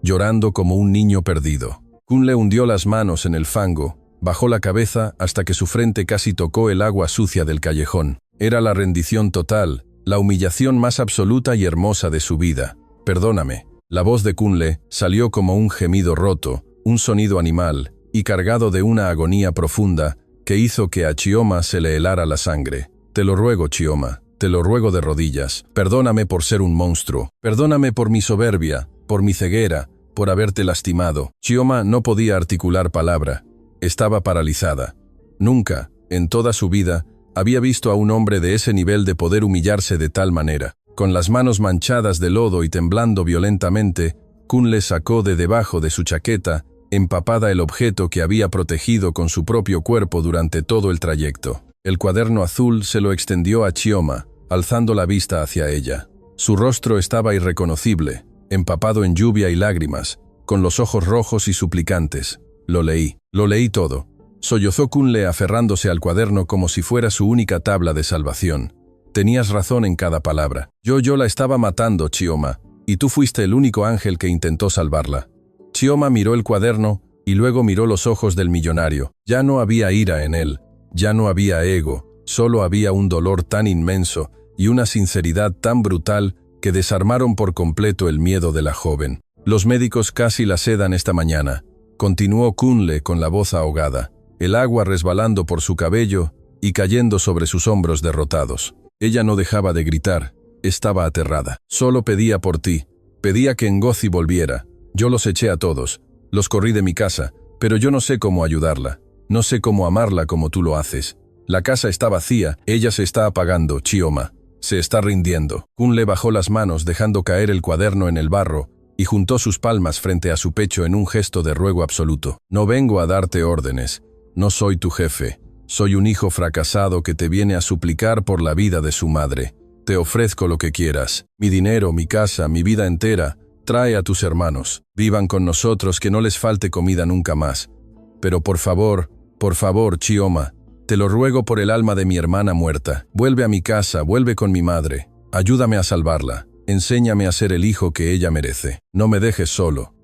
Speaker 1: llorando como un niño perdido. Kunle hundió las manos en el fango, bajó la cabeza hasta que su frente casi tocó el agua sucia del callejón. Era la rendición total, la humillación más absoluta y hermosa de su vida. «Perdóname». La voz de Kunle salió como un gemido roto, un sonido animal, y cargado de una agonía profunda que hizo que a Chioma se le helara la sangre. «Te lo ruego, Chioma, te lo ruego de rodillas. Perdóname por ser un monstruo. Perdóname por mi soberbia, por mi ceguera, por haberte lastimado». Chioma no podía articular palabra. Estaba paralizada. Nunca, en toda su vida, había visto a un hombre de ese nivel de poder humillarse de tal manera. Con las manos manchadas de lodo y temblando violentamente, Kunle sacó de debajo de su chaqueta, empapada, el objeto que había protegido con su propio cuerpo durante todo el trayecto. El cuaderno azul se lo extendió a Chioma, alzando la vista hacia ella. Su rostro estaba irreconocible, empapado en lluvia y lágrimas, con los ojos rojos y suplicantes. Lo leí todo. Sollozó Kunle aferrándose al cuaderno como si fuera su única tabla de salvación. «Tenías razón en cada palabra. Yo la estaba matando, Chioma, y tú fuiste el único ángel que intentó salvarla». Chioma miró el cuaderno y luego miró los ojos del millonario. Ya no había ira en él, ya no había ego, solo había un dolor tan inmenso y una sinceridad tan brutal que desarmaron por completo el miedo de la joven. «Los médicos casi la sedan esta mañana», continuó Kunle con la voz ahogada, el agua resbalando por su cabello y cayendo sobre sus hombros derrotados. Ella no dejaba de gritar, estaba aterrada. «Solo pedía por ti, pedía que Ngozi volviera. Yo los eché a todos, los corrí de mi casa, pero yo no sé cómo ayudarla, no sé cómo amarla como tú lo haces. La casa está vacía, ella se está apagando, Chioma, se está rindiendo». Kunle bajó las manos dejando caer el cuaderno en el barro y juntó sus palmas frente a su pecho en un gesto de ruego absoluto. «No vengo a darte órdenes. No soy tu jefe, soy un hijo fracasado que te viene a suplicar por la vida de su madre. Te ofrezco lo que quieras, mi dinero, mi casa, mi vida entera. Trae a tus hermanos, vivan con nosotros, que no les falte comida nunca más. Pero por favor, Chioma, te lo ruego por el alma de mi hermana muerta. Vuelve a mi casa, vuelve con mi madre. Ayúdame a salvarla, enséñame a ser el hijo que ella merece. No me dejes solo».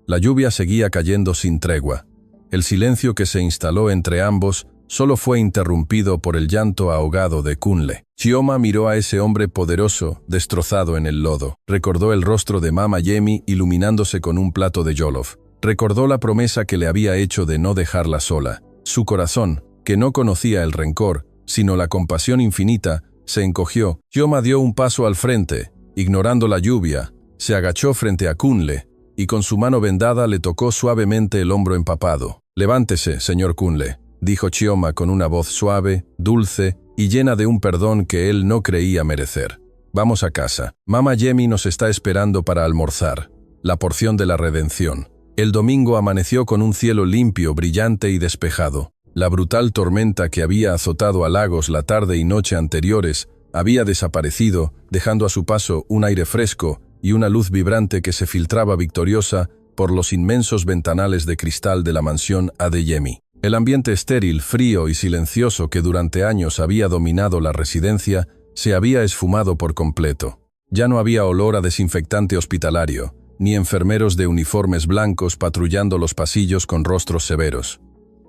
Speaker 1: La lluvia seguía cayendo sin tregua. El silencio que se instaló entre ambos solo fue interrumpido por el llanto ahogado de Kunle. Chioma miró a ese hombre poderoso, destrozado en el lodo. Recordó el rostro de Mama Yemi iluminándose con un plato de jollof. Recordó la promesa que le había hecho de no dejarla sola. Su corazón, que no conocía el rencor, sino la compasión infinita, se encogió. Chioma dio un paso al frente, ignorando la lluvia, se agachó frente a Kunle, y con su mano vendada le tocó suavemente el hombro empapado. «Levántese, señor Kunle», dijo Chioma con una voz suave, dulce y llena de un perdón que él no creía merecer. «Vamos a casa. Mama Yemi nos está esperando para almorzar. La porción de la redención». El domingo amaneció con un cielo limpio, brillante y despejado. La brutal tormenta que había azotado a Lagos la tarde y noche anteriores había desaparecido, dejando a su paso un aire fresco y una luz vibrante que se filtraba victoriosa por los inmensos ventanales de cristal de la mansión Adeyemi. El ambiente estéril, frío y silencioso que durante años había dominado la residencia se había esfumado por completo. Ya no había olor a desinfectante hospitalario, ni enfermeros de uniformes blancos patrullando los pasillos con rostros severos.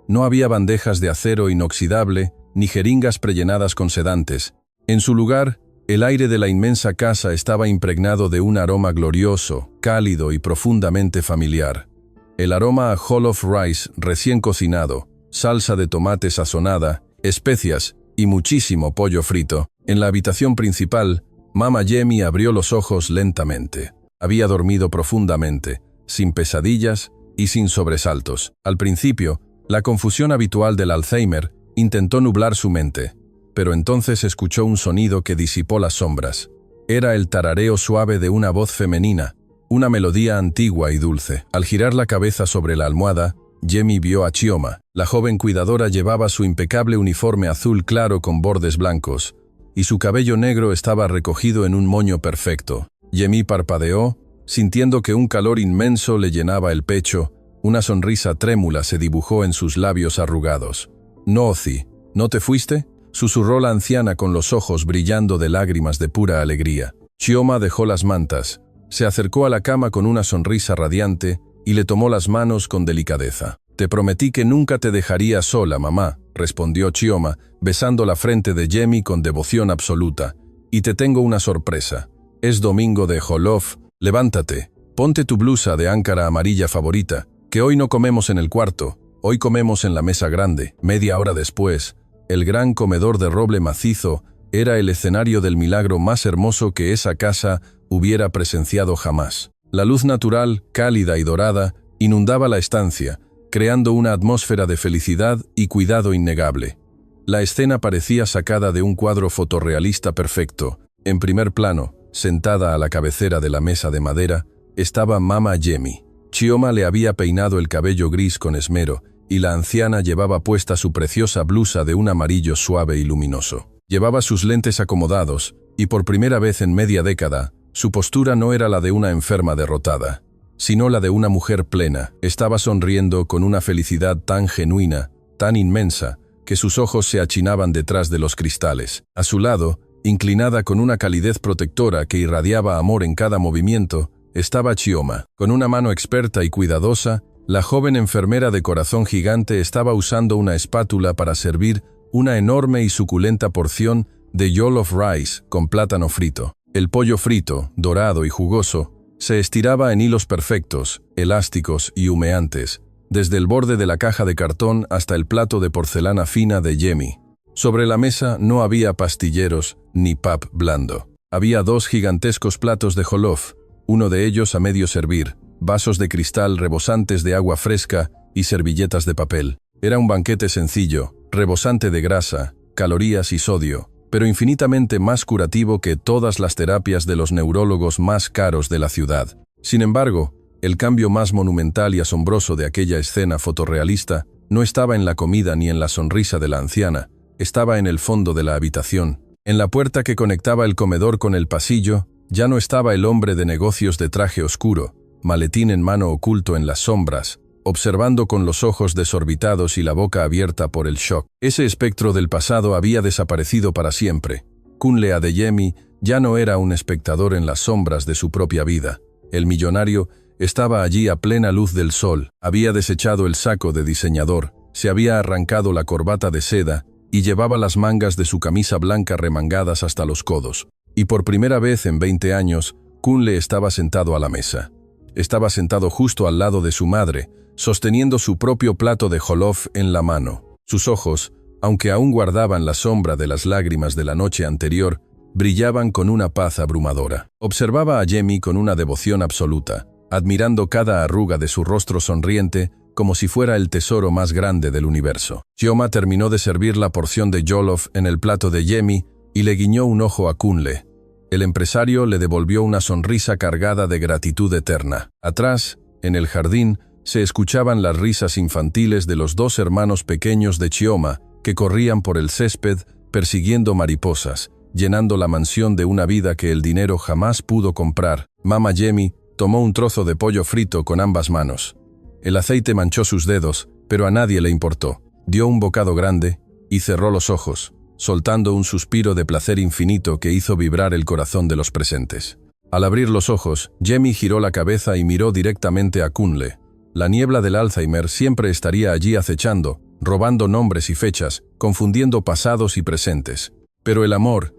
Speaker 1: No había bandejas de acero inoxidable, ni jeringas prellenadas con sedantes. En su lugar, el aire de la inmensa casa estaba impregnado de un aroma glorioso, cálido y profundamente familiar. El aroma a jollof rice recién cocinado, salsa de tomate sazonada, especias y muchísimo pollo frito. En la habitación principal, Mama Yemi abrió los ojos lentamente. Había dormido profundamente, sin pesadillas y sin sobresaltos. Al principio, la confusión habitual del Alzheimer intentó nublar su mente, pero entonces escuchó un sonido que disipó las sombras. Era el tarareo suave de una voz femenina, una melodía antigua y dulce. Al girar la cabeza sobre la almohada, Yemi vio a Chioma. La joven cuidadora llevaba su impecable uniforme azul claro con bordes blancos, y su cabello negro estaba recogido en un moño perfecto. Yemi parpadeó, sintiendo que un calor inmenso le llenaba el pecho. Una sonrisa trémula se dibujó en sus labios arrugados. «Nozi, ¿no te fuiste?», susurró la anciana con los ojos brillando de lágrimas de pura alegría. Chioma dejó las mantas, se acercó a la cama con una sonrisa radiante y le tomó las manos con delicadeza. «Te prometí que nunca te dejaría sola, mamá», respondió Chioma, besando la frente de Yemi con devoción absoluta. «Y te tengo una sorpresa. Es domingo de jollof. Levántate, ponte tu blusa de áncara amarilla favorita, que hoy no comemos en el cuarto, hoy comemos en la mesa grande». Media hora después, el gran comedor de roble macizo era el escenario del milagro más hermoso que esa casa hubiera presenciado jamás. La luz natural, cálida y dorada, inundaba la estancia, creando una atmósfera de felicidad y cuidado innegable. La escena parecía sacada de un cuadro fotorrealista perfecto. En primer plano, sentada a la cabecera de la mesa de madera, estaba Mama Yemi. Chioma le había peinado el cabello gris con esmero, y la anciana llevaba puesta su preciosa blusa de un amarillo suave y luminoso. Llevaba sus lentes acomodados, y por primera vez en media década, su postura no era la de una enferma derrotada, sino la de una mujer plena. Estaba sonriendo con una felicidad tan genuina, tan inmensa, que sus ojos se achinaban detrás de los cristales. A su lado, inclinada con una calidez protectora que irradiaba amor en cada movimiento, estaba Chioma. Con una mano experta y cuidadosa, la joven enfermera de corazón gigante estaba usando una espátula para servir una enorme y suculenta porción de jollof rice con plátano frito. El pollo frito, dorado y jugoso, se estiraba en hilos perfectos, elásticos y humeantes, desde el borde de la caja de cartón hasta el plato de porcelana fina de Yemi. Sobre la mesa no había pastilleros ni pap blando. Había dos gigantescos platos de jollof, uno de ellos a medio servir, vasos de cristal rebosantes de agua fresca y servilletas de papel. Era un banquete sencillo, rebosante de grasa, calorías y sodio, pero infinitamente más curativo que todas las terapias de los neurólogos más caros de la ciudad. Sin embargo, el cambio más monumental y asombroso de aquella escena fotorrealista no estaba en la comida ni en la sonrisa de la anciana, estaba en el fondo de la habitación. En la puerta que conectaba el comedor con el pasillo, ya no estaba el hombre de negocios de traje oscuro, maletín en mano oculto en las sombras, observando con los ojos desorbitados y la boca abierta por el shock. Ese espectro del pasado había desaparecido para siempre. Kunle Adeyemi ya no era un espectador en las sombras de su propia vida. El millonario estaba allí a plena luz del sol, había desechado el saco de diseñador, se había arrancado la corbata de seda y llevaba las mangas de su camisa blanca remangadas hasta los codos. Y por primera vez en 20 años, Kunle estaba sentado a la mesa. Estaba sentado justo al lado de su madre, sosteniendo su propio plato de jollof en la mano. Sus ojos, aunque aún guardaban la sombra de las lágrimas de la noche anterior, brillaban con una paz abrumadora. Observaba a Yemi con una devoción absoluta, admirando cada arruga de su rostro sonriente como si fuera el tesoro más grande del universo. Chioma terminó de servir la porción de jollof en el plato de Yemi y le guiñó un ojo a Kunle. El empresario le devolvió una sonrisa cargada de gratitud eterna. Atrás, en el jardín, se escuchaban las risas infantiles de los dos hermanos pequeños de Chioma que corrían por el césped persiguiendo mariposas, llenando la mansión de una vida que el dinero jamás pudo comprar. Mama Yemi Tomó un trozo de pollo frito con ambas manos. El aceite manchó sus dedos, pero a nadie le importó. Dio un bocado grande y cerró los ojos, soltando un suspiro de placer infinito que hizo vibrar el corazón de los presentes. Al abrir los ojos, Jamie giró la cabeza y miró directamente a Kunle. La niebla del Alzheimer siempre estaría allí acechando, robando nombres y fechas, confundiendo pasados y presentes. Pero el amor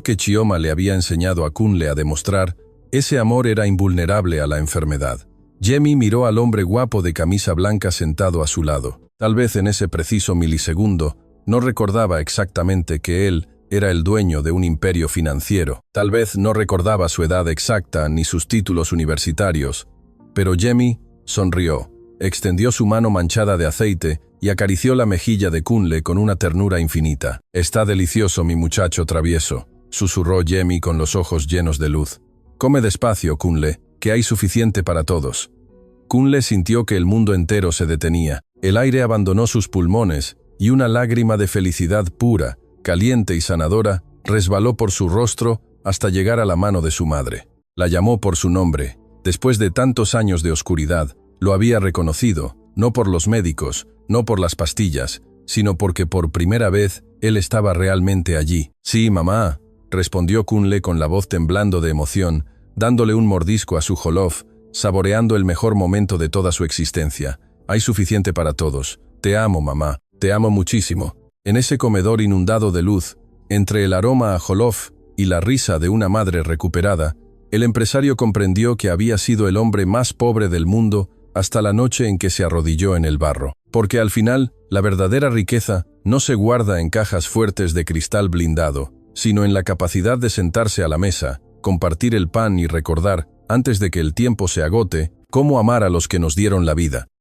Speaker 1: que Chioma le había enseñado a Kunle a demostrar, ese amor era invulnerable a la enfermedad. Jamie miró al hombre guapo de camisa blanca sentado a su lado. Tal vez en ese preciso milisegundo no recordaba exactamente que él era el dueño de un imperio financiero. Tal vez no recordaba su edad exacta ni sus títulos universitarios. Pero Jamie sonrió, extendió su mano manchada de aceite y acarició la mejilla de Kunle con una ternura infinita. «Está delicioso, mi muchacho travieso», susurró Jamie con los ojos llenos de luz. «Come despacio, Kunle, que hay suficiente para todos». Kunle sintió que el mundo entero se detenía. El aire abandonó sus pulmones y una lágrima de felicidad pura, caliente y sanadora, resbaló por su rostro hasta llegar a la mano de su madre. La llamó por su nombre. Después de tantos años de oscuridad, lo había reconocido, no por los médicos, no por las pastillas, sino porque por primera vez él estaba realmente allí. «Sí, mamá», respondió Kunle con la voz temblando de emoción, dándole un mordisco a su jolof, saboreando el mejor momento de toda su existencia. «Hay suficiente para todos. Te amo, mamá. Te amo muchísimo». En ese comedor inundado de luz, entre el aroma a jolof y la risa de una madre recuperada, el empresario comprendió que había sido el hombre más pobre del mundo hasta la noche en que se arrodilló en el barro. Porque al final, la verdadera riqueza no se guarda en cajas fuertes de cristal blindado, sino en la capacidad de sentarse a la mesa, compartir el pan y recordar, antes de que el tiempo se agote, cómo amar a los que nos dieron la vida.